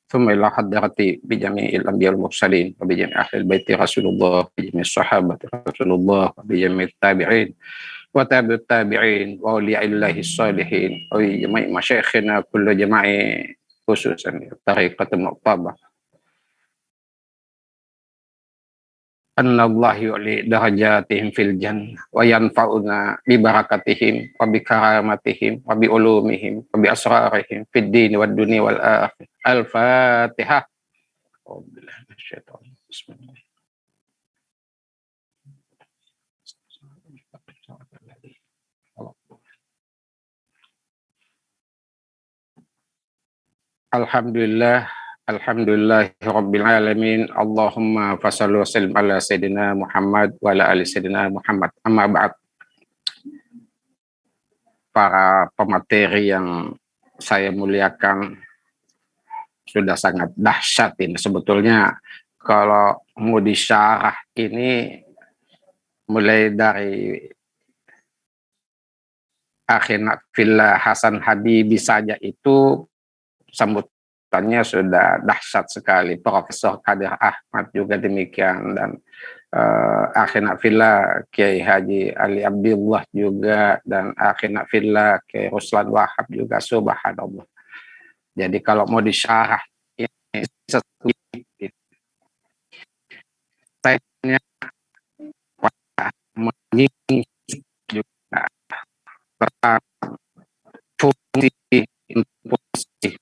ثم إلى حضرتي بجميع الأنبياء والمرسلين وبجميع أهل البيت رسول الله وبجميع الصحابة رسول الله وبجميع التابعين وتابع التابعين وأولياء الله الصالحين وبجميع مشايخنا كل جماعة خصوصا طريقة المعتبرة أن الله يعلي درجاتهم في الجنة وينفعنا ببركتهم وبكرامتهم وبعلومهم وبأسرارهم في الدين والدنيا والآخرة. الفاتحة. أعوذ بالله من الشيطان. بسم الله. Alhamdulillah. Alhamdulillahirabbil alamin. Allahumma fashalli wa sallim ala sayyidina Muhammad wa ala ali sayyidina Muhammad. Amma ba'd. Para pemateri yang saya muliakan, sudah sangat dahsyat ini sebetulnya. Kalau mau disyarah ini mulai dari Akhina Fillah Hasan Habibi saja itu sambutannya sudah dahsyat sekali. Profesor Kadir Ahmad juga demikian, dan Akhina Fillah Kiai Haji Ali Abdullah juga, dan Akhina Fillah Kiai Ruslan Wahab juga. Subhanallah. Jadi kalau mau disyarah ini saya menyinggung juga tentang fungsi fungsi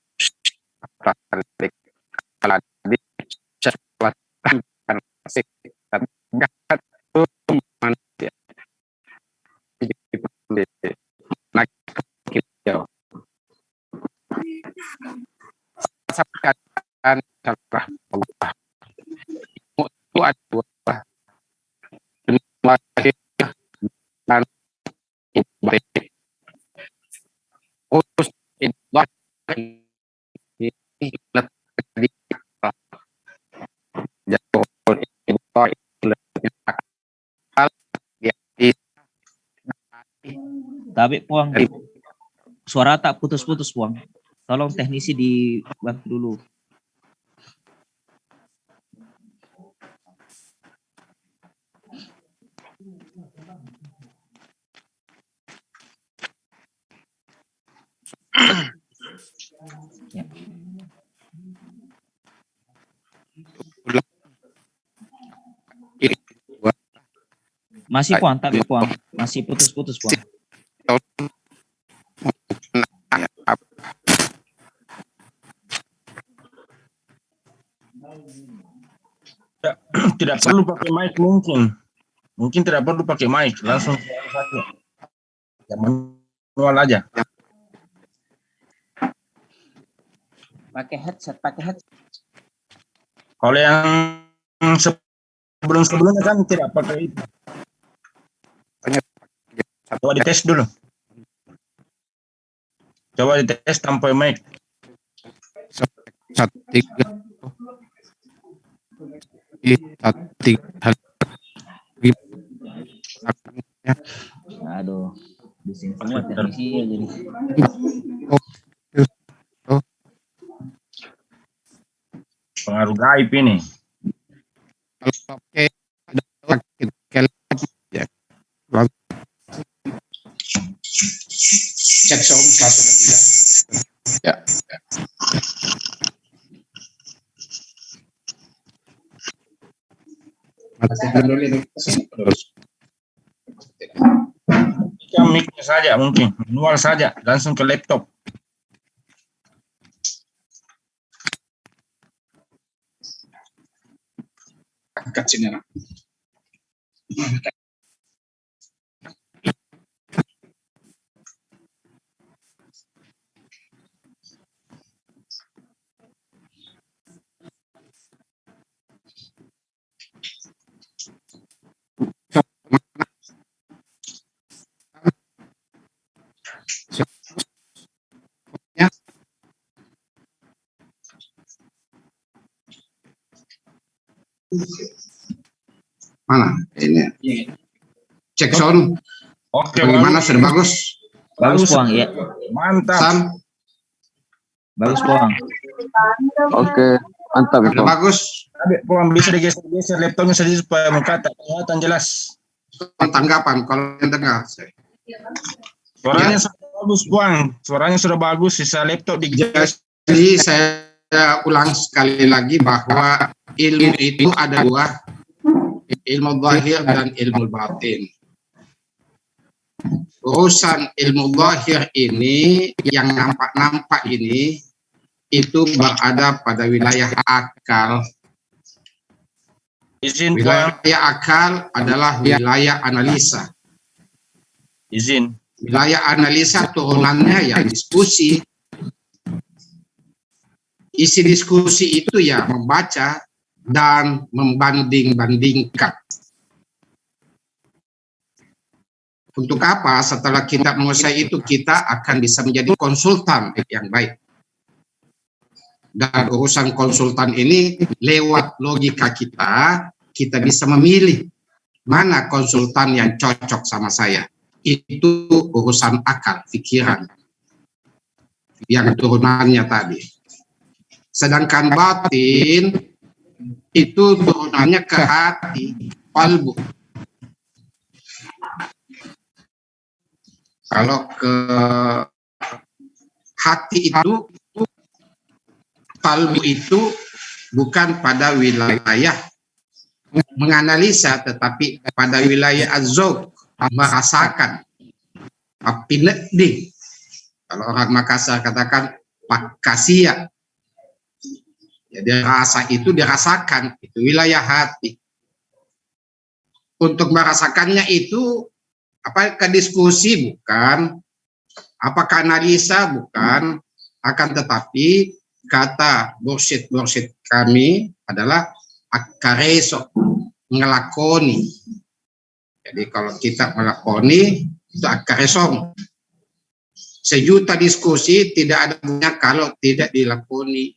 Tapi Puang, suara tak putus-putus Puang. Tolong teknisi dibantu dulu. Ya. Masih Puang, tapi Puang masih putus-putus Puang. Tidak perlu pakai mic mungkin tidak perlu pakai mic, langsung saja. Ya, manual aja. Pakai headset. Kalau yang sebelumnya kan tidak pakai itu. Coba dites dulu. Coba dites tanpa mic. Aduh, bising teknisi jadi. Pengaruh gaib ini. Oke, ya. Cek sound 1 dan 3. Ya. Mic-nya saja mungkin, manual saja, langsung ke laptop. Angkat sini lah. Mana? Ini. Cek sound. Oke, Bagaimana? Sudah bagus? Bagus, Puang, ya. Mantap. Sam? Bagus, Puang. Oke, mantap itu. Sudah bagus? Puang bisa digeser-geser laptopnya saja supaya muka tak kelihatan jelas. Tanggapan kalau yang dengar. Suaranya sudah bagus, Puang. Suaranya sudah bagus, sisa laptop digeser. Jadi saya ulang sekali lagi bahwa ilmu itu ada dua, ilmu zahir dan ilmu batin. Urusan ilmu zahir ini yang nampak-nampak ini itu berada pada wilayah akal. Izin, Puang. Wilayah akal adalah wilayah analisa. Izin. Wilayah analisa turunannya ya diskusi. Isi diskusi itu ya membaca dan membanding-bandingkan. Untuk apa? Setelah kita menguasai itu, kita akan bisa menjadi konsultan yang baik. Dan urusan konsultan ini lewat logika kita bisa memilih mana konsultan yang cocok sama saya. Itu urusan akal, pikiran. Yang turunannya tadi. Sedangkan batin itu turunannya ke hati, qalbu. Kalau ke hati itu, qalbu itu bukan pada wilayah menganalisa, tetapi pada wilayah az-zauq, merasakan. Apinedi. Kalau orang Makassar katakan pakasia. Jadi rasa itu dirasakan, itu wilayah hati. Untuk merasakannya itu, apakah diskusi? Bukan. Apakah analisa? Bukan. Akan tetapi, kata mursyid kami adalah akareso, ngelakoni. Jadi kalau kita melakoni, itu akareso. Sejuta diskusi tidak ada gunanya kalau tidak dilakoni.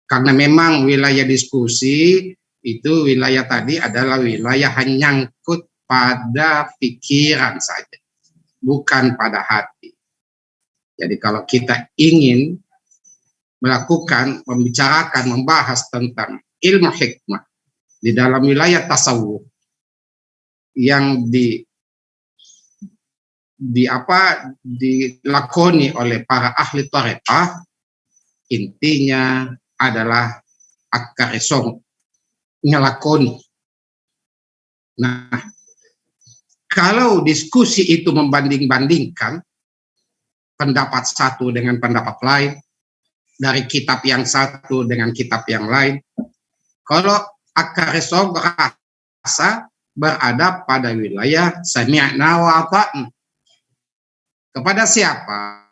Karena memang wilayah diskusi itu wilayah tadi adalah wilayah nyangkut pada pikiran saja, bukan pada hati. Jadi kalau kita ingin melakukan, membicarakan, membahas tentang ilmu hikmah di dalam wilayah tasawuf yang dilakoni oleh para ahli thariqah, intinya adalah akaresom, ngelakoni. Nah, kalau diskusi itu membanding-bandingkan pendapat satu dengan pendapat lain, dari kitab yang satu dengan kitab yang lain, kalau akaresom berasa berada pada wilayah sami'na wa ata'na. Kepada siapa?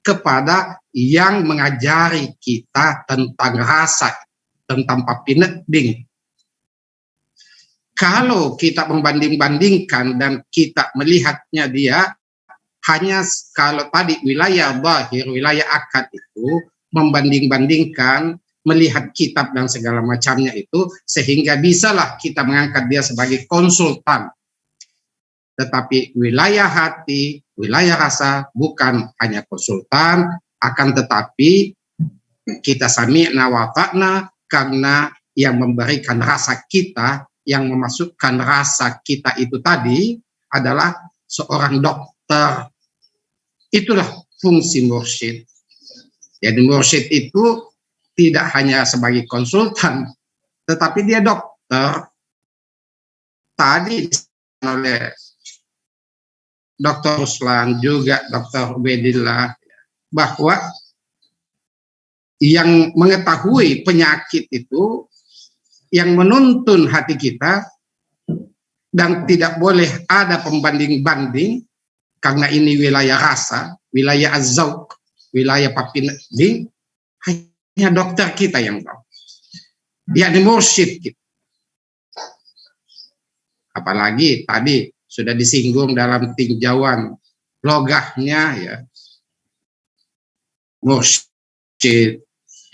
Kepada yang mengajari kita tentang rasa, tentang papineding. Kalau kita membanding-bandingkan dan kita melihatnya dia hanya kalau tadi wilayah zahir, wilayah akad itu membanding-bandingkan, melihat kitab dan segala macamnya itu, sehingga bisalah kita mengangkat dia sebagai konsultan. Tetapi wilayah hati, wilayah rasa bukan hanya konsultan, akan tetapi kita sami'na wa ta'na, karena yang memberikan rasa kita, yang memasukkan rasa kita itu tadi adalah seorang dokter. Itulah fungsi mursyid. Jadi mursyid itu tidak hanya sebagai konsultan, tetapi dia dokter. Tadi oleh Dr. Ruslan juga Dr. Ubedillah bahwa yang mengetahui penyakit itu, yang menuntun hati kita, dan tidak boleh ada pembanding-banding karena ini wilayah rasa, wilayah az-zauq, wilayah papinding, hanya dokter kita yang tahu. Dia di mursyid kita. Apalagi tadi sudah disinggung dalam tinjauan logahnya ya. Mursyid,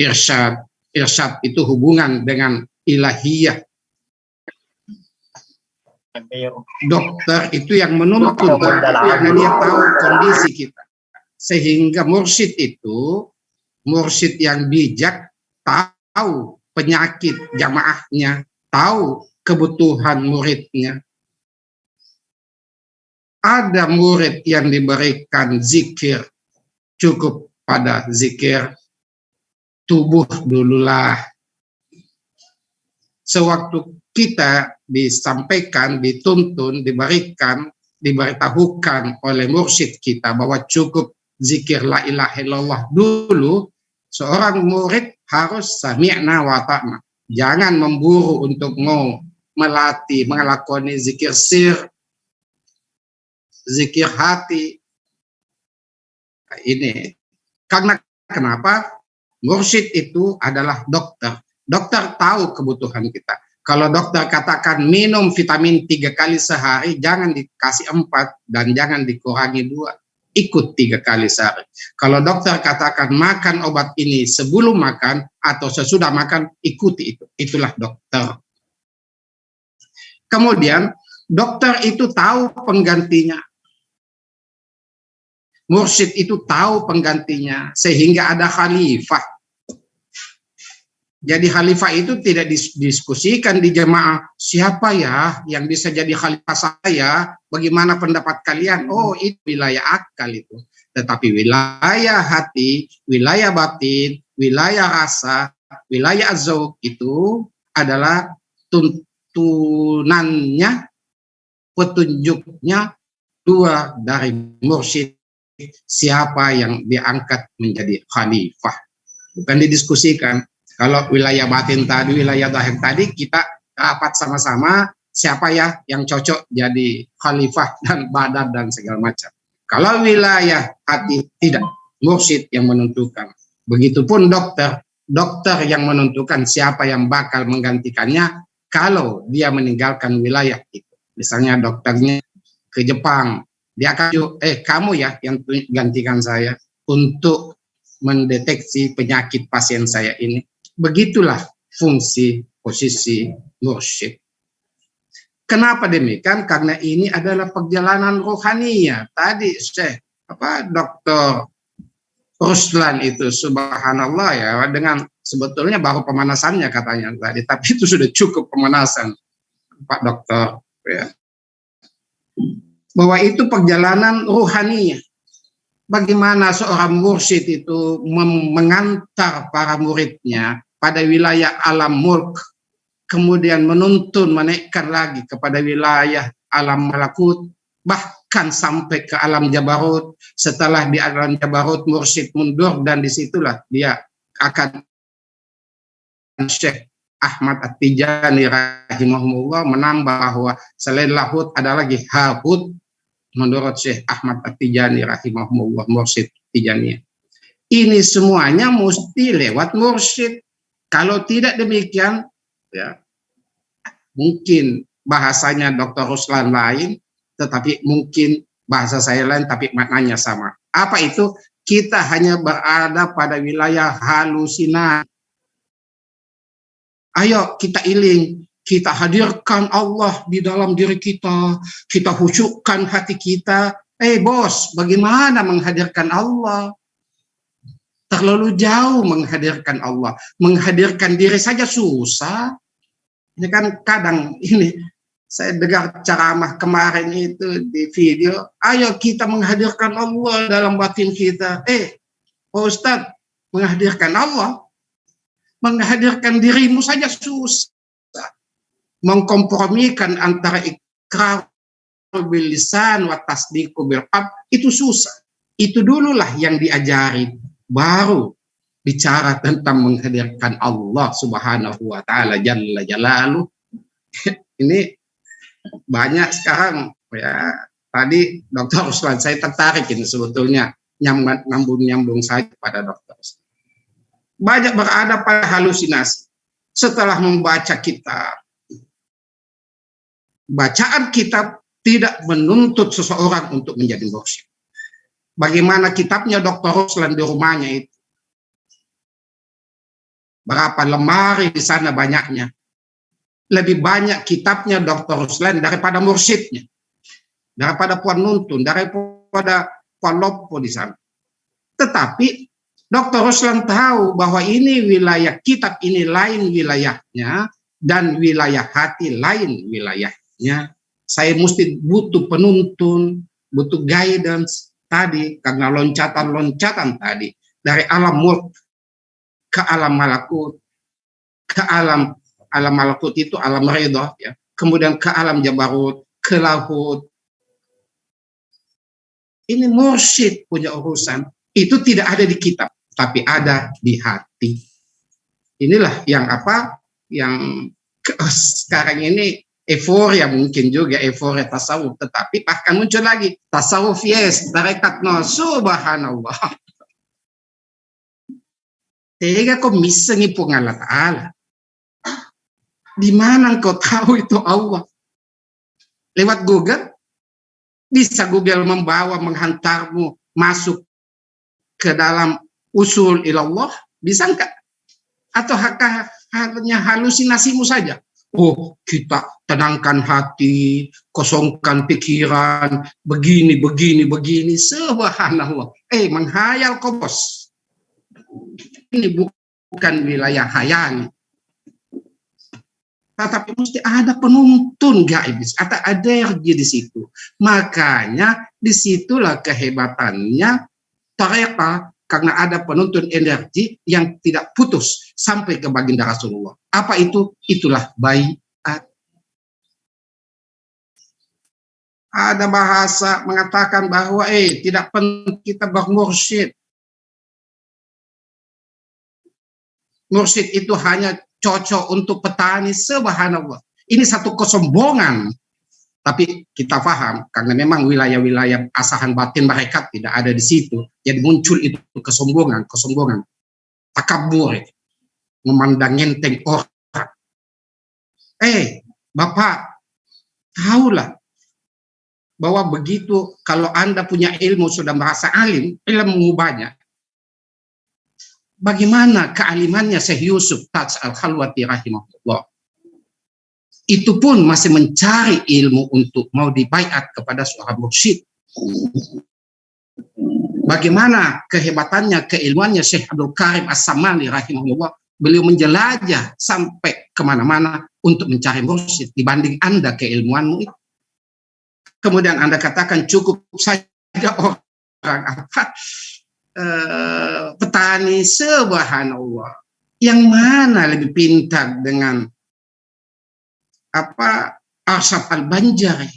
irsyad. Irsyad itu hubungan dengan ilahiyah. Dokter itu yang menuntun karena dia tahu kondisi kita. Sehingga mursyid itu, mursyid yang bijak, tahu penyakit jamaahnya, tahu kebutuhan muridnya. Ada murid yang diberikan zikir, cukup pada zikir tubuh dululah. Sewaktu kita disampaikan, dituntun, diberitahukan oleh mursyid kita bahwa cukup zikir la ilaha illallah dulu, seorang murid harus sami'na wa ta'na. Jangan memburu untuk mau melatih, melakoni zikir sir, zikir hati. Nah, ini karena kenapa? Mursyid itu adalah dokter. Dokter tahu kebutuhan kita. Kalau dokter katakan minum vitamin 3 kali sehari, jangan dikasih 4 dan jangan dikurangi 2. Ikut 3 kali sehari. Kalau dokter katakan makan obat ini sebelum makan atau sesudah makan, ikuti itu. Itulah dokter. Kemudian dokter itu tahu penggantinya. Mursyid itu tahu penggantinya, sehingga ada khalifah. Jadi khalifah itu tidak didiskusikan di jemaah, siapa ya yang bisa jadi khalifah saya, bagaimana pendapat kalian? Oh, itu wilayah akal itu. Tetapi wilayah hati, wilayah batin, wilayah rasa, wilayah az-zauq itu adalah tuntunannya, petunjuknya dua dari mursyid, siapa yang diangkat menjadi khalifah. Bukan didiskusikan. Kalau wilayah batin tadi, wilayah zahir tadi, kita rapat sama-sama siapa ya yang cocok jadi khalifah dan badan dan segala macam. Kalau wilayah hati tidak, mursyid yang menentukan. Begitupun dokter, dokter yang menentukan siapa yang bakal menggantikannya kalau dia meninggalkan wilayah itu. Misalnya dokternya ke Jepang, dia akan kamu ya yang gantikan saya untuk mendeteksi penyakit pasien saya ini. Begitulah fungsi posisi mursyid. Kenapa demikian? Karena ini adalah perjalanan rohaninya. Tadi Dr. Ruslan itu subhanallah ya, dengan sebetulnya baru pemanasannya katanya tadi, tapi itu sudah cukup pemanasan Pak Dokter ya. Bahwa itu perjalanan rohaninya. Bagaimana seorang mursyid itu mengantar para muridnya pada wilayah alam mulk, kemudian menuntun, menaikkan lagi kepada wilayah alam malakut, bahkan sampai ke alam jabarut. Setelah di alam jabarut, mursyid mundur, dan disitulah dia akan Syekh Ahmad At-Tijani rahimahullah menambah bahwa selain lahut ada lagi hahut. Menurut Syekh Ahmad At-Tijani rahimahullah, mursyid Tijani. Ini semuanya mesti lewat mursyid. Kalau tidak demikian, ya mungkin bahasanya Dr. Ruslan lain, tetapi mungkin bahasa saya lain, tapi maknanya sama. Apa itu? Kita hanya berada pada wilayah halusinasi. Ayo kita iling. Kita hadirkan Allah di dalam diri kita. Kita khusyukkan hati kita. Bos, bagaimana menghadirkan Allah? terlalu jauh menghadirkan Allah. Menghadirkan diri saja susah. Ini kan kadang ini saya dengar ceramah kemarin itu di video, ayo kita menghadirkan Allah dalam batin kita. Pak Ustadz, menghadirkan Allah, menghadirkan dirimu saja susah. Mengkompromikan antara ikrar bil lisan wa tasdiqu bil qalb itu susah. Itu dululah yang diajari, baru bicara tentang menghadirkan Allah Subhanahu wa taala jalla jalaluh. Ini banyak sekarang ya. Tadi Dr. Ruslan saya tertarik ini sebetulnya nyambung saja pada Dr. Ruslan. Banyak berada pada halusinasi setelah membaca kitab. Bacaan kitab tidak menuntut seseorang untuk menjadi mursyid. Bagaimana kitabnya Dr. Ruslan di rumahnya itu? Berapa lemari di sana banyaknya? Lebih banyak kitabnya Dr. Ruslan daripada mursyidnya, daripada Puan Nuntun, daripada Puan Lopo di sana. Tetapi Dr. Ruslan tahu bahwa ini wilayah kitab ini lain wilayahnya dan wilayah hati lain wilayahnya. Saya mesti butuh penuntun, butuh guidance tadi karena loncatan-loncatan tadi dari alam mulk ke alam malakut, ke alam malakut itu alam ridha ya. Kemudian ke alam jabarut, ke lahut. Ini mursyid punya urusan. Itu tidak ada di kitab, tapi ada di hati. Inilah yang sekarang ini euforia mungkin juga euforia tasawuf, tetapi akan muncul lagi tasawuf yes, tarekat no, subhanallah. Tega kau misengi Allah Ta'ala. Di mana engkau tahu itu Allah? Lewat Google? Bisa Google menghantarmu masuk ke dalam usul ilallah? Bisa enggak? Atau hanya halusinasimu saja? Oh, kita tenangkan hati, kosongkan pikiran, begini. Subhanallah. Menghayal kau bos. Ini bukan wilayah hayal. Tetapi mesti ada penuntun gaib, ada energi di situ. Makanya disitulah kehebatannya tarekat, karena ada penuntun energi yang tidak putus sampai ke baginda Rasulullah. Apa itu? Itulah baiat. Ada bahasa mengatakan bahwa tidak penting kita bermursyid. Mursyid itu hanya cocok untuk petani, subhanallah. Ini satu kesombongan. Tapi kita paham, karena memang wilayah-wilayah asahan batin mereka tidak ada di situ. Jadi muncul itu kesombongan. Takabur. Memandang enteng orang. Bapak, tahulah bahwa begitu kalau Anda punya ilmu, sudah merasa alim, ilmu banyak. Bagaimana kealimannya Syekh Yusuf Taj Al-Khalwati rahimahullah. Itu pun masih mencari ilmu untuk mau dibaiat kepada seorang mursyid. Bagaimana kehebatannya, keilmuannya Syekh Abdul Karim As-Samali rahimahullah. Beliau menjelajah sampai kemana-mana untuk mencari mursyid dibanding Anda keilmuanmu itu. Kemudian Anda katakan cukup saja orang petani, subhanallah. Yang mana lebih pintar dengan Arsyad Al-Banjari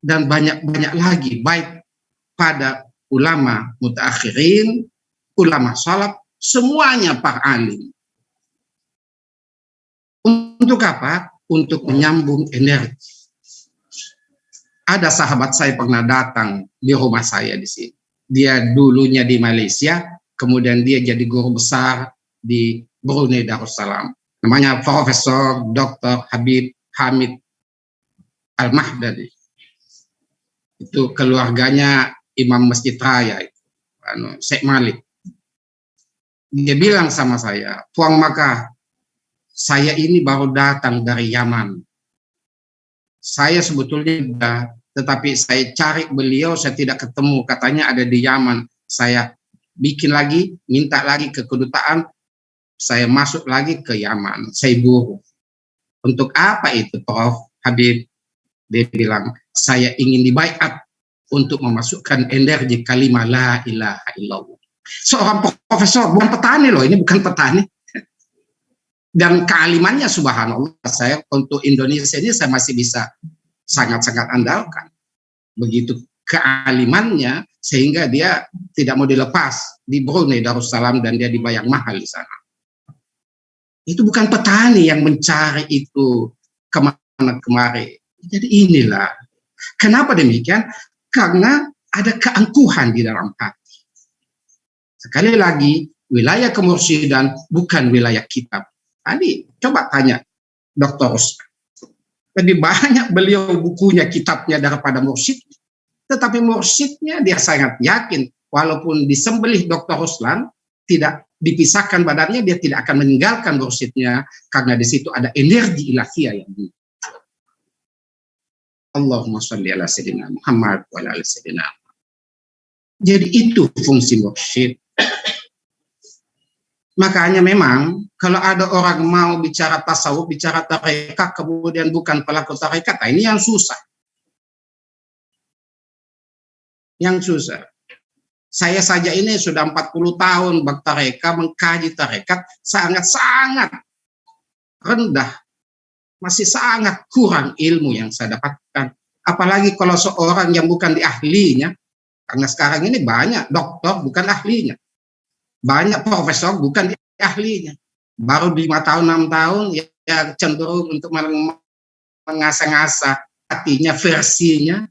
dan banyak lagi, baik pada ulama mutaakhirin, ulama salaf, semuanya para alim. Untuk apa? Untuk menyambung energi. Ada sahabat saya pernah datang di rumah saya di sini. Dia dulunya di Malaysia, kemudian dia jadi guru besar di Brunei Darussalam. Namanya Profesor Dr. Habib Hamid Al-Mahdadi. Itu keluarganya Imam Masjid Raya, Syekh Malik. Dia bilang sama saya, Puang Maka, saya ini baru datang dari Yaman. Saya sebetulnya tetapi saya cari beliau, saya tidak ketemu. Katanya ada di Yaman. Saya bikin lagi, minta lagi ke kedutaan, saya masuk lagi ke Yaman, saya buru. Untuk apa itu, Prof. Habib? Dia bilang, saya ingin dibaiat untuk memasukkan energi kalimat la ilaha illallah. Seorang profesor, bukan petani loh, ini bukan petani. Dan kealimannya subhanallah, saya untuk Indonesia ini saya masih bisa sangat-sangat andalkan. Begitu kealimannya, sehingga dia tidak mau dilepas di Brunei Darussalam dan dia dibayar mahal di sana. Itu bukan petani yang mencari itu kemana kemari. Jadi inilah. Kenapa demikian? Karena ada keangkuhan di dalam hati. Sekali lagi, wilayah kemursidan bukan wilayah kitab. Tadi coba tanya Dr. Ruslan. Lebih banyak beliau bukunya, kitabnya daripada mursyid. Tetapi mursyidnya dia sangat yakin, walaupun disembelih Dr. Ruslan, tidak dipisahkan badannya, dia tidak akan meninggalkan mursyidnya, karena di situ ada energi ilahiyah yang tinggi. Allahumma sholli ala sayyidina Muhammad wa ala sayyidina. Jadi itu fungsi mursyid. Makanya memang kalau ada orang mau bicara tasawuf, bicara tarekat, kemudian bukan pelaku tarekat, nah ini yang susah. Yang susah. Saya saja ini sudah 40 tahun bertarekat, mengkaji tarekat, sangat-sangat rendah. Masih sangat kurang ilmu yang saya dapatkan. Apalagi kalau seorang yang bukan di ahlinya, karena sekarang ini banyak dokter bukan ahlinya. Banyak profesor bukan ahlinya. Baru 5 tahun, 6 tahun, ya cenderung untuk mengasah-ngasah hatinya, versinya.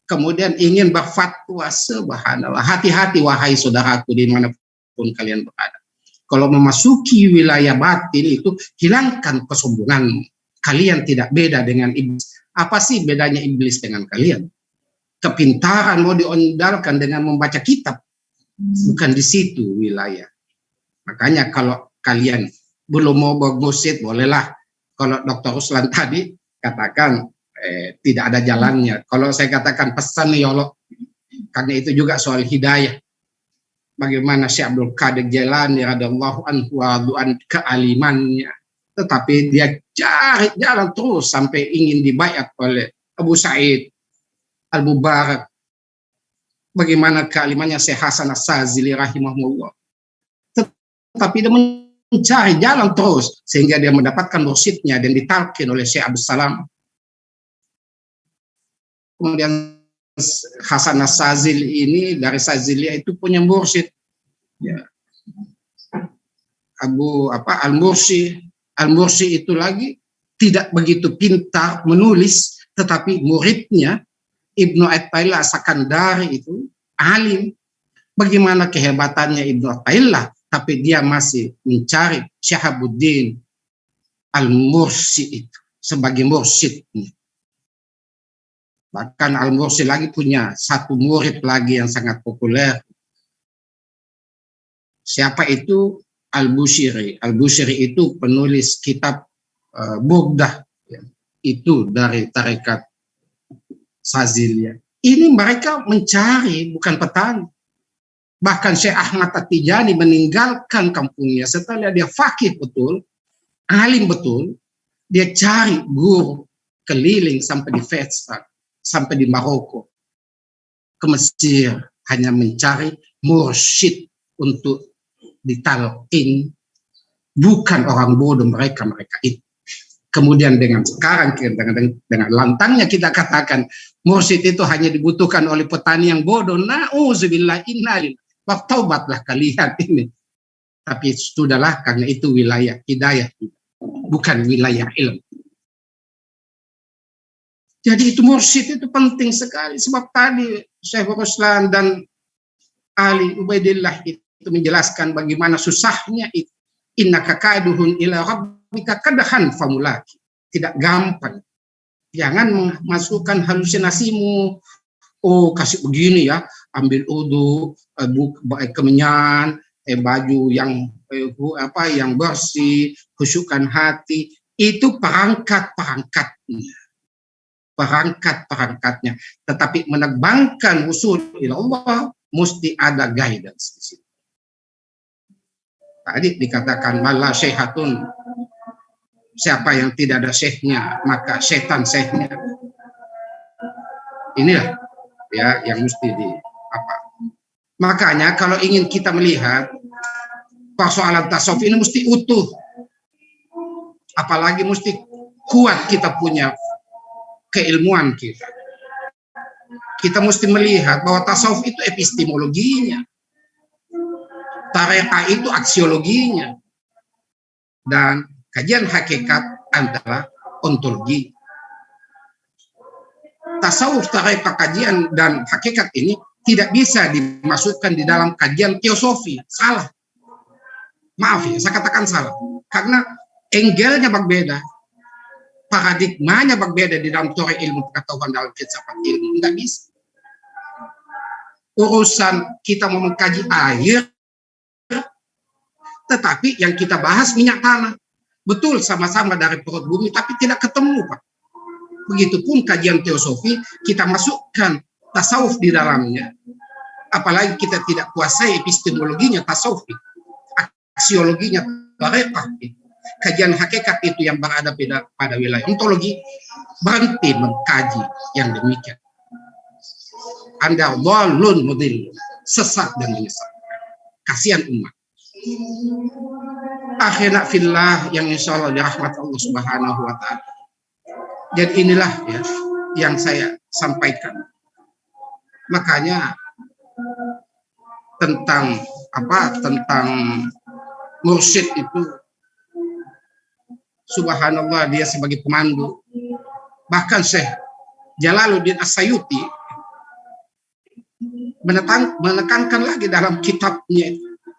Kemudian ingin berfatwa, subhanallah. Hati-hati wahai saudaraku dimanapun kalian berada. Kalau memasuki wilayah batin itu, hilangkan kesombongan. Kalian tidak beda dengan iblis. Apa sih bedanya iblis dengan kalian? Kepintaran mau diandalkan dengan membaca kitab. Bukan di situ wilayah. Makanya kalau kalian belum mau bermursyid, bolehlah. Kalau Dr. Ruslan tadi katakan tidak ada jalannya. Kalau saya katakan pesan ya Allah, karena itu juga soal hidayah. Bagaimana Syekh Abdul Qadir Jailani radhiyallahu anhu wadu'an kealimannya. Tetapi dia cari jalan terus sampai ingin dibaiat oleh Abu Sa'id Al-Mubarak. Bagaimana kealimannya Syekh Hasan As-Sazili rahimahullah. Tetapi dia mencari jalan terus sehingga dia mendapatkan mursyidnya dan ditalkin oleh Syekh Abdul Salam. Kemudian Hasan As-Sazili ini dari Sazilia itu punya mursyid. Ya. Al-Mursi itu lagi tidak begitu pintar menulis, tetapi muridnya Ibnu Athaillah Sakandari itu alim. Bagaimana kehebatannya Ibnu Athaillah, tapi dia masih mencari Syahabuddin Al-Mursi itu sebagai mursyidnya. Bahkan Al-Mursi lagi punya satu murid lagi yang sangat populer. Siapa itu? Al-Bushiri. Al-Bushiri itu penulis kitab Burdah. Ya. Itu dari tarekat Sazilia. Ini mereka mencari, bukan petani. Bahkan Syekh Ahmad At-Tijani meninggalkan kampungnya setelah dia fakih betul, alim betul, dia cari guru keliling sampai di Fez, sampai di Maroko, ke Mesir, hanya mencari mursyid untuk ditalqin. Bukan orang bodoh mereka itu. Kemudian dengan sekarang, dengan lantangnya kita katakan, mursyid itu hanya dibutuhkan oleh petani yang bodoh. Na'udzubillah, innalillahi. Taubatlah kalian ini. Tapi sudahlah, karena itu wilayah hidayah, bukan wilayah ilmu. Jadi itu mursyid itu penting sekali. Sebab tadi Syekh Ruslan dan Ali Ubaidillah itu menjelaskan bagaimana susahnya itu. Innaka kaduhun ila rabbika kadahan famulaki. Tidak gampang. Jangan masukkan halusinasimu. Oh, kasih begini ya, ambil udu, kemenyan, baju yang yang bersih, khusyukkan hati. Itu perangkat-perangkatnya. Tetapi menerbangkan usul ila Allah, mesti ada guidance di situ. Tadi dikatakan malah syaihatun, siapa yang tidak ada syekhnya maka setan syekhnya. Inilah ya yang mesti di apa. Makanya kalau ingin kita melihat persoalan tasawuf ini mesti utuh, apalagi mesti kuat kita punya keilmuan kita. Kita mesti melihat bahwa tasawuf itu epistemologinya, tarekat itu aksiologinya, dan kajian hakikat adalah ontologi. Tasawuf, tarekat, kajian, dan hakikat ini tidak bisa dimasukkan di dalam kajian teosofi. Salah. Maaf ya, saya katakan salah. Karena angle-nya berbeda, paradigmanya berbeda di dalam teori ilmu pengetahuan dalam filsafat ilmu. Enggak bisa. Urusan kita mau mengkaji air, tetapi yang kita bahas minyak tanah. Betul, sama-sama dari perut bumi, tapi tidak ketemu, Pak. Begitupun kajian teosofi, kita masukkan tasawuf di dalamnya. Apalagi kita tidak kuasai epistemologinya tasawuf, aksiologinya tarekat. Kajian hakikat itu yang berada pada wilayah ontologi, berhenti mengkaji yang demikian. Anda dhalun mudhil, sesat dan menyesatkan. Kasihan umat. Akhirnya fillah yang insya Allah dirahmati Allah Subhanahu wa Ta'ala. Jadi inilah ya yang saya sampaikan. Makanya tentang mursyid itu, subhanallah, dia sebagai pemandu. Bahkan Syekh Jalaluddin As-Sayuti menekankan lagi dalam kitabnya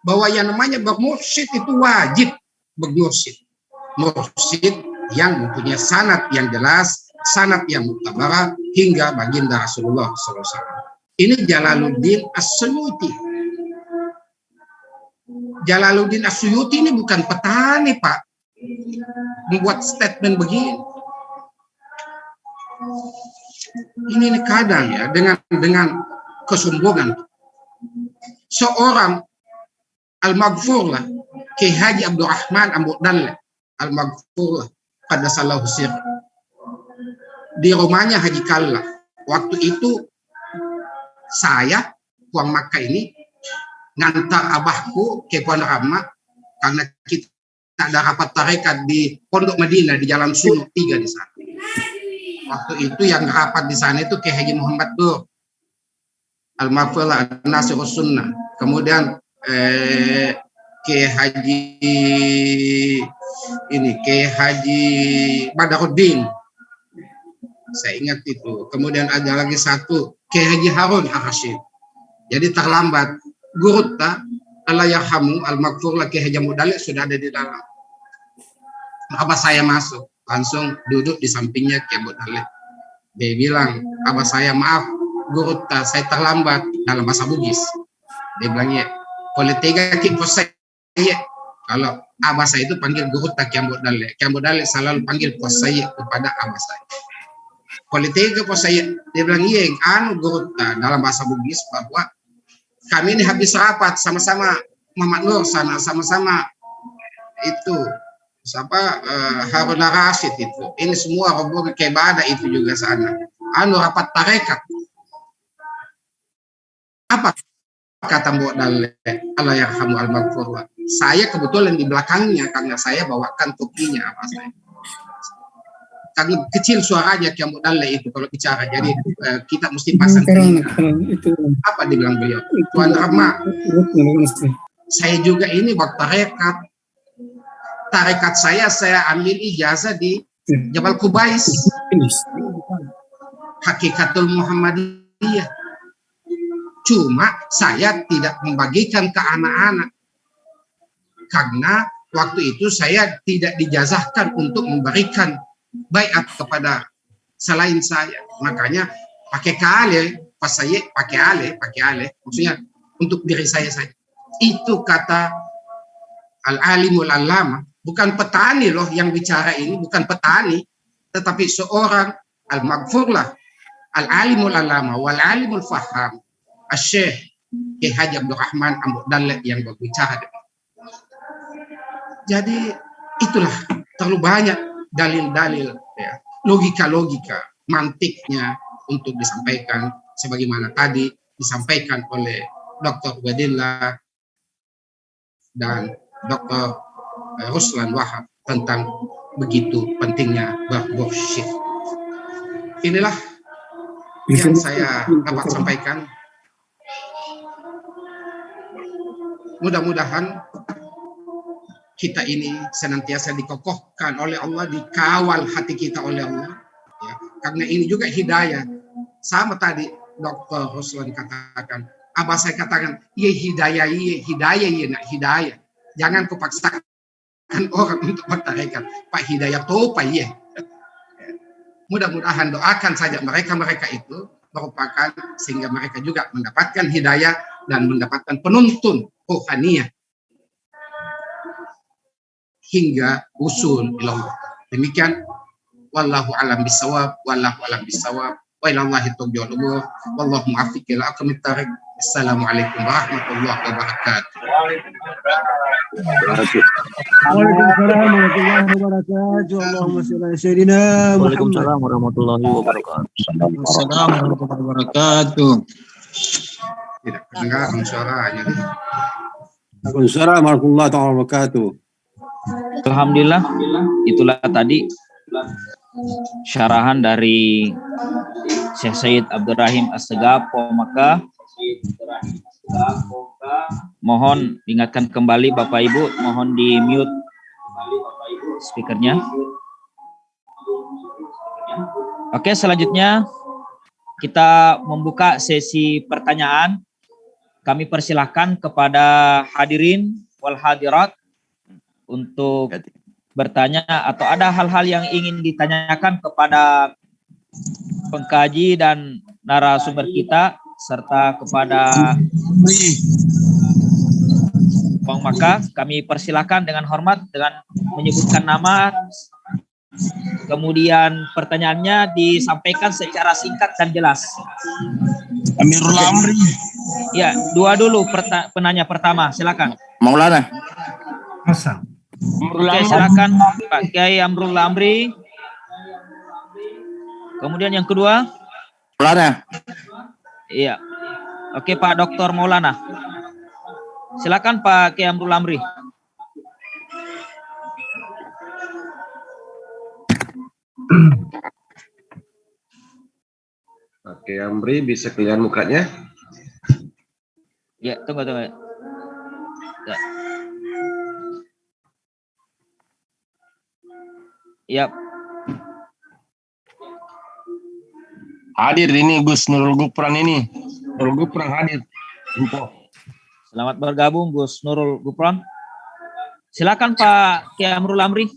bahwa yang namanya bermursyid itu wajib bermursyid. Mursyid yang mempunyai sanad yang jelas, sanad yang muktabarah hingga baginda Rasulullah SAW. Ini Jalaluddin As-Suyuti. Jalaluddin As-Suyuti ini bukan petani, Pak. Membuat statement begini. Ini kadang ya dengan kesombongan. Seorang Al-Maghfur lah, Kiai Haji Abdurrahman Ambu'dallah Al-Maghfur lah, pada salah husir. Di rumahnya Haji Kalla. Waktu itu saya, Puang Makkah ini, ngantar abahku ke Puan Rama, karena kita ada rapat tarekat di Pondok Madinah di Jalan Sulu 3 di sana. Waktu itu yang rapat di sana itu Kiai Haji Muhammad Dur Al-Maghfur Nasirus Sunnah. Kemudian Kiai Haji Badaruddin, saya ingat itu. Kemudian ada lagi satu Kiai Haji Harun Ar-Rasyid. Jadi terlambat. Gurutta Allah yarhamu Al-Maghfur Kiai Haji Mudalik sudah ada di dalam. Abah saya masuk, langsung duduk di sampingnya Kiai Mudalik. Dia bilang, abah saya maaf Gurutta, saya terlambat, dalam bahasa Bugis. Dia bilang ya, politiga kipo saya. Kalau abah saya itu panggil Gurutta Kiai Mudalik. Kiai Mudalik selalu panggil pos saya kepada abah saya. Politiga pos saya. Dia bilang iya, Gurutta dalam bahasa Bugis bahwa kami ini habis rapat sama-sama Muhammad Nur sana, sama-sama itu Harun Ar-Rasyid itu. Ini semua rombongan Kebada itu juga sana. Rapat tarekat. Apa kata Mbok Dalek Allah yarhamu Al-Maghfur? Saya kebetulan di belakangnya karena saya bawakan topinya apa saya. Karena kecil suaranya Kiai Mbok Dalek itu kalau bicara. Jadi kita mesti pasang itu. Apa dibilang beliau? Tuan Rama. Saya juga ini waktu tarekat saya ambil ijazah di Jabal Kubais. Hakikatul Muhammadiyah. Cuma saya tidak membagikan ke anak-anak. Karena waktu itu saya tidak dijazahkan untuk memberikan baiat kepada selain saya. Makanya pakai kale, pas saya pakai ale, maksudnya untuk diri saya saja. Itu kata Al-Alimul Allama. Bukan petani loh yang bicara ini, bukan petani, tetapi seorang Al-Maghfur lah, Al-Alimul Allama, Wal-Alimul Faham, Al-Syekh Kiai Haji Abdul Rahman Ambok Dalle yang berbicara. Jadi itulah terlalu banyak dalil-dalil, ya, logika-logika, mantiknya untuk disampaikan sebagaimana tadi disampaikan oleh Dr. Ubadillah dan Dr. Ruslan Wahab tentang begitu pentingnya bermursyid. Inilah yang saya dapat sampaikan. Mudah-mudahan kita ini senantiasa dikokohkan oleh Allah, dikawal hati kita oleh Allah. Ya, karena ini juga hidayah. Sama tadi Dr. Ruslan katakan, abah saya katakan, iya nak hidayah. Jangan kau paksakan orang untuk bertarekat. Pak hidayah tuh Pak iya. Mudah-mudahan doakan saja mereka itu merupakan sehingga mereka juga mendapatkan hidayah dan mendapatkan penuntun rohaniyah hingga usul ilallah. Demikian, wallahu alam bisawab, wa ilallahi turja'ul umur, wallahu muwaffiq ila aqwamit thariq. Assalamualaikum warahmatullahi wabarakatuh. Waalaikumsalam warahmatullahi wabarakatuh. Allahumma shalli ala sayyidina Muhammad. Waalaikumsalam warahmatullahi wabarakatuh. Waalaikumsalam warahmatullahi wabarakatuh. Tidak kedengaran suaranya. Waalaikumsalam warahmatullahi wabarakatuh. Alhamdulillah, itulah tadi syarahan dari Syekh Sayyid Abdurrahim As-Segaf Makkah. Mohon diingatkan kembali Bapak Ibu, mohon di mute speakernya. Oke, selanjutnya kita membuka sesi pertanyaan. Kami persilahkan kepada hadirin wal hadirat untuk bertanya atau ada hal-hal yang ingin ditanyakan kepada pengkaji dan narasumber kita serta kepada Bang Makkah. Kami persilahkan dengan hormat dengan menyebutkan nama, kemudian pertanyaannya disampaikan secara singkat dan jelas. Amirul Amri. Ya, dua dulu penanya pertama, silakan. Maulana. Oke, silakan Pak Kiai Amrul Amri. Kemudian yang kedua, Maulana. iya. Oke, Pak Dr. Maulana. Silakan Pak Kiai Amrul Amri. Oke, Amri bisa kelihatan mukanya? Ya, tunggu. Ya. Yap. Hadir ini Gus Nurul Gufran ini. Nurul Gufran hadir. Selamat bergabung Gus Nurul Gufran. Silakan Pak Kiai Amrul Amri.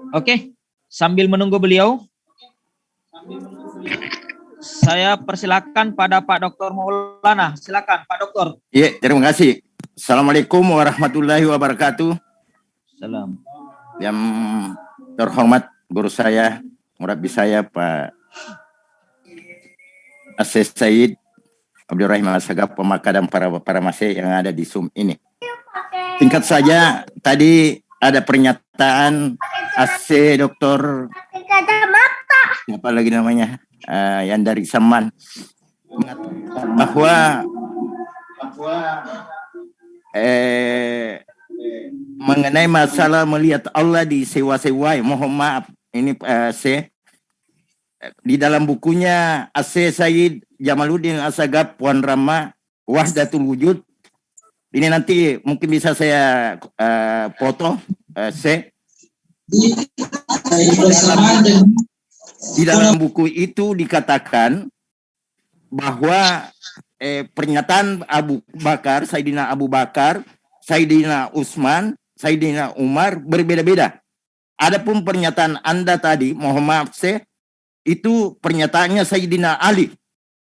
Oke, sambil menunggu beliau, saya persilakan pada Pak Dr. Maulana. Silakan Pak Dokter. Iya, terima kasih. Assalamualaikum warahmatullahi wabarakatuh. Salam. Yang terhormat guru saya, murabbi saya Pak Asyik Sayyid Abdurrahim As-Segaf Makkah dan para masih yang ada di Zoom ini. Singkat saja, tadi ada pernyataan AC Dr. Siapa lagi namanya? Yang dari Saman bahwa mengenai masalah melihat Allah di sewa-sewai, mohon maaf ini di dalam bukunya AC Sayyid Jamaluddin As-Segaf Puan Rama Wahdatul Wujud, ini nanti mungkin bisa saya foto di dalam buku itu dikatakan bahwa pernyataan Abu Bakar, Sayyidina Abu Bakar, Sayyidina Utsman, Sayyidina Umar berbeda-beda. Adapun pernyataan Anda tadi, mohon maaf itu pernyataannya Sayyidina Ali.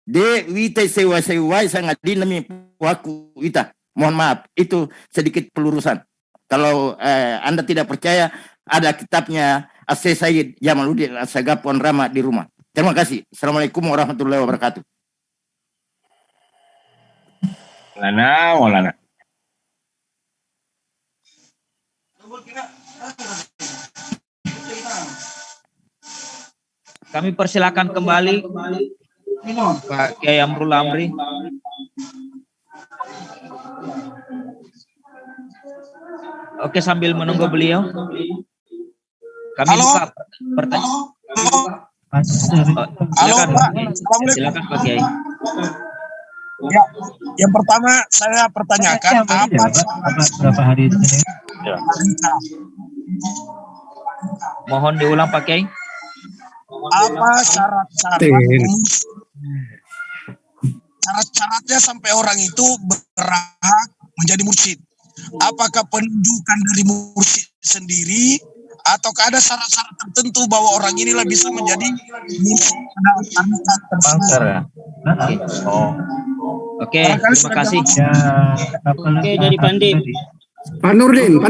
De wite sewa-sewa sangat dinami waku ita. Mohon maaf, itu sedikit pelurusan. Kalau Anda tidak percaya, ada kitabnya As-Syekh Sayyid Jamaluddin As-Sagaf Pohon Rama di rumah. Terima kasih. Assalamualaikum warahmatullahi wabarakatuh. Maulana. Kami persilakan kembali Pak Kiai Amrul Amri. Oke, sambil menunggu beliau, kami buka pertanyaan. Silakan, silakan Pak Kiai. Ya, yang pertama saya pertanyakan berapa hari ini? Mohon diulang Pak Kiai. Apa syarat-syaratnya sampai orang itu berhak menjadi mursyid? Apakah penunjukan dari mursyid sendiri ataukah ada syarat-syarat tertentu bahwa orang inilah bisa menjadi mursyid tersebut? Oke, terima kasih. Oke, dari Pandi. Pak Nurdin.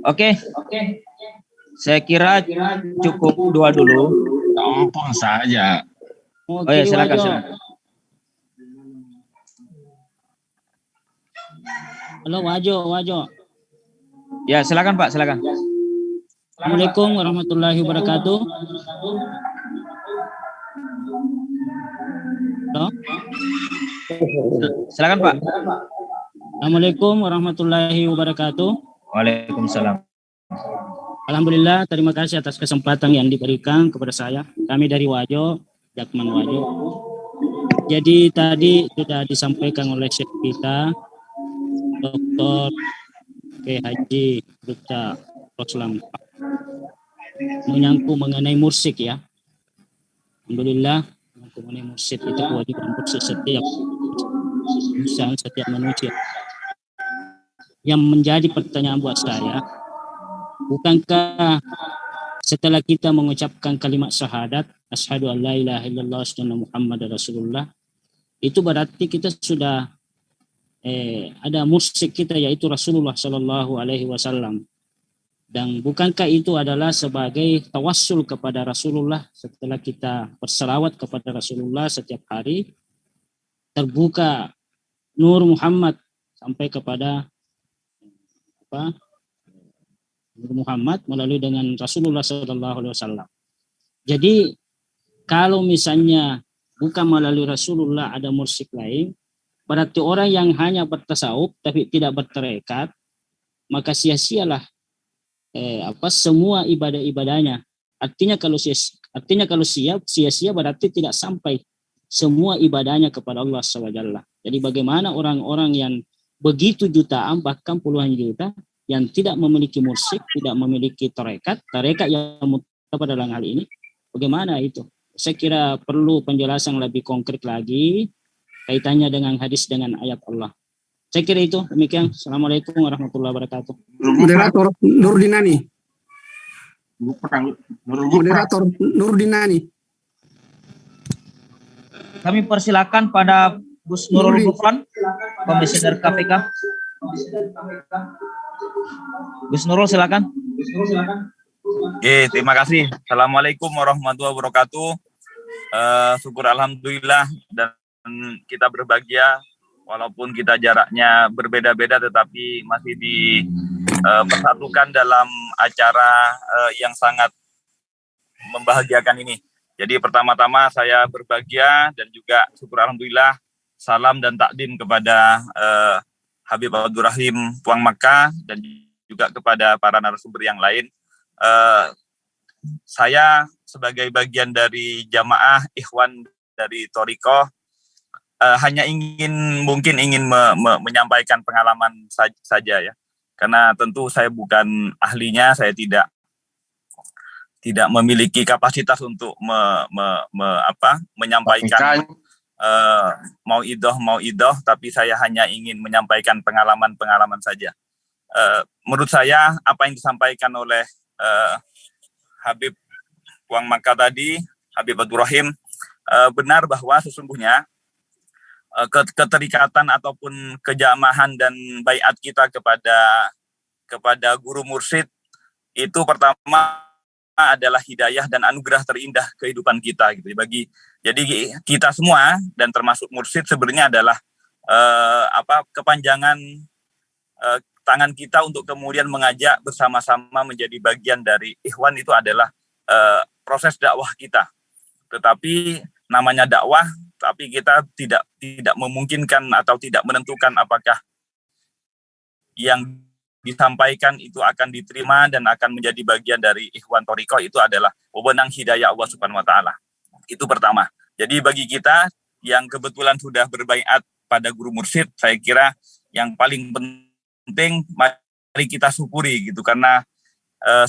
Oke. Saya kira cukup dua dulu. Apa saja. Oh ya, silakan. Halo, Wajo. Ya, silakan Pak, silakan. Assalamualaikum warahmatullahi wabarakatuh. Halo? Silakan Pak. Assalamualaikum warahmatullahi wabarakatuh. Waalaikumsalam. Alhamdulillah, terima kasih atas kesempatan yang diberikan kepada saya. Kami dari Wajo, Jakman Wajo. Jadi tadi sudah disampaikan oleh Syekh kita, Dr. Haji Dr. Roslam, menyangkut mengenai mursyid ya. Alhamdulillah, mengenai mursyid itu kewajiban mursyid setiap manusia. Yang menjadi pertanyaan buat saya, bukankah setelah kita mengucapkan kalimat syahadat, asyhadu an la ilaha illallah wa asyhadu anna Muhammadar Rasulullah, itu berarti kita sudah ada mursyid kita yaitu Rasulullah Shallallahu Alaihi Wasallam. Dan bukankah itu adalah sebagai tawassul kepada Rasulullah setelah kita berselawat kepada Rasulullah setiap hari, terbuka Nur Muhammad sampai kepada Nur Muhammad melalui dengan Rasulullah Shallallahu Alaihi Wasallam. Jadi kalau misalnya bukan melalui Rasulullah ada mursyid lain, berarti orang yang hanya bertasawuf tapi tidak bertarekat, maka sia-sialah semua ibadah-ibadahnya. Artinya kalau sia-sia berarti tidak sampai semua ibadahnya kepada Allah SWT. Jadi bagaimana orang-orang yang begitu jutaan bahkan puluhan juta yang tidak memiliki mursyid, tidak memiliki tarekat yang mutabak dalam hal ini, bagaimana itu? Saya kira perlu penjelasan lebih konkret lagi kaitannya dengan hadis dengan ayat Allah. Saya kira itu demikian. Assalamualaikum warahmatullahi wabarakatuh. Moderator Nurdinani. Moderator Nurdinani. Kami persilakan pada Gus Nurul Gufron, Komisioner KPK. Gus Nurul, silakan. Oke, terima kasih. Assalamualaikum warahmatullahi wabarakatuh. Syukur alhamdulillah dan kita berbahagia walaupun kita jaraknya berbeda-beda tetapi masih dipersatukan dalam acara yang sangat membahagiakan ini. Jadi pertama-tama saya berbahagia dan juga syukur alhamdulillah, salam dan takdim kepada Habib Abdurrahim Puang Makkah dan juga kepada para narasumber yang lain. Saya sebagai bagian dari jamaah ikhwan dari Thariqah hanya ingin menyampaikan pengalaman saja ya, karena tentu saya bukan ahlinya, saya tidak memiliki kapasitas untuk menyampaikan mau'idoh, tapi saya hanya ingin menyampaikan pengalaman saja. Menurut saya apa yang disampaikan oleh Habib Puang Makkah tadi, Habib Abdurrahim, benar bahwa sesungguhnya keterikatan ataupun kejamahan dan baiat kita kepada guru mursyid itu pertama adalah hidayah dan anugerah terindah kehidupan kita gitu. Jadi kita semua dan termasuk mursyid sebenarnya adalah kepanjangan tangan kita untuk kemudian mengajak bersama-sama menjadi bagian dari ikhwan. Itu adalah proses dakwah kita. Tetapi namanya dakwah, tapi kita tidak memungkinkan atau tidak menentukan apakah yang disampaikan itu akan diterima dan akan menjadi bagian dari ikhwan thariqah. Itu adalah wewenang hidayah Allah Subhanahu wa taala. Itu pertama. Jadi bagi kita yang kebetulan sudah berbaiat pada guru mursyid, saya kira yang paling penting mari kita syukuri gitu, karena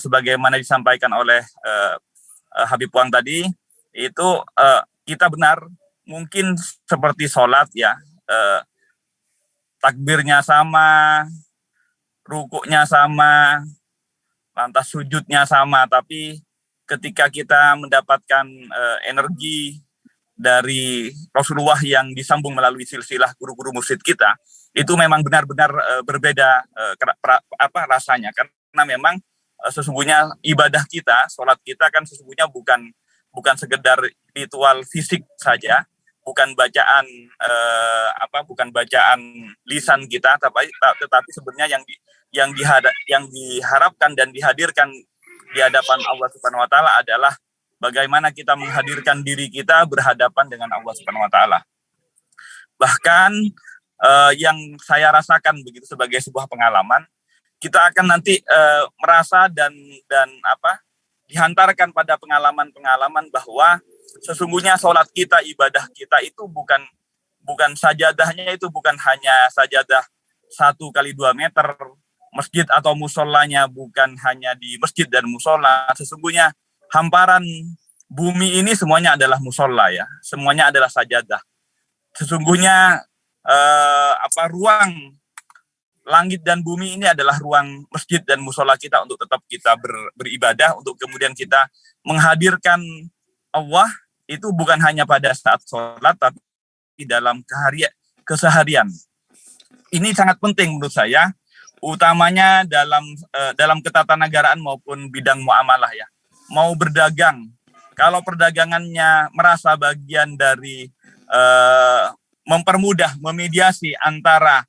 sebagaimana disampaikan oleh Habib Wang tadi, itu kita benar mungkin seperti sholat ya, takbirnya sama, rukuknya sama, lantas sujudnya sama, tapi ketika kita mendapatkan energi dari Rasulullah yang disambung melalui silsilah guru-guru mursyid kita, itu memang benar-benar berbeda rasanya, karena memang sesungguhnya ibadah kita, sholat kita kan sesungguhnya bukan sekedar ritual fisik saja, bukan bacaan bukan bacaan lisan kita, tetapi sebenarnya yang diharapkan dan dihadirkan di hadapan Allah Subhanahu wa taala adalah bagaimana kita menghadirkan diri kita berhadapan dengan Allah Subhanahu wa taala. Bahkan yang saya rasakan begitu sebagai sebuah pengalaman, kita akan nanti merasa dan dihantarkan pada pengalaman-pengalaman bahwa sesungguhnya sholat kita, ibadah kita itu bukan sajadahnya itu bukan hanya sajadah 1x2 meter, masjid atau musolanya bukan hanya di masjid dan musola. Sesungguhnya hamparan bumi ini semuanya adalah musola ya, semuanya adalah sajadah. Sesungguhnya ruang langit dan bumi ini adalah ruang masjid dan musola kita untuk tetap kita beribadah, untuk kemudian kita menghadirkan Allah itu bukan hanya pada saat sholat, tapi dalam keseharian. Ini sangat penting menurut saya, utamanya dalam ketatanegaraan maupun bidang muamalah ya. Mau berdagang, kalau perdagangannya merasa bagian dari mempermudah, memediasi antara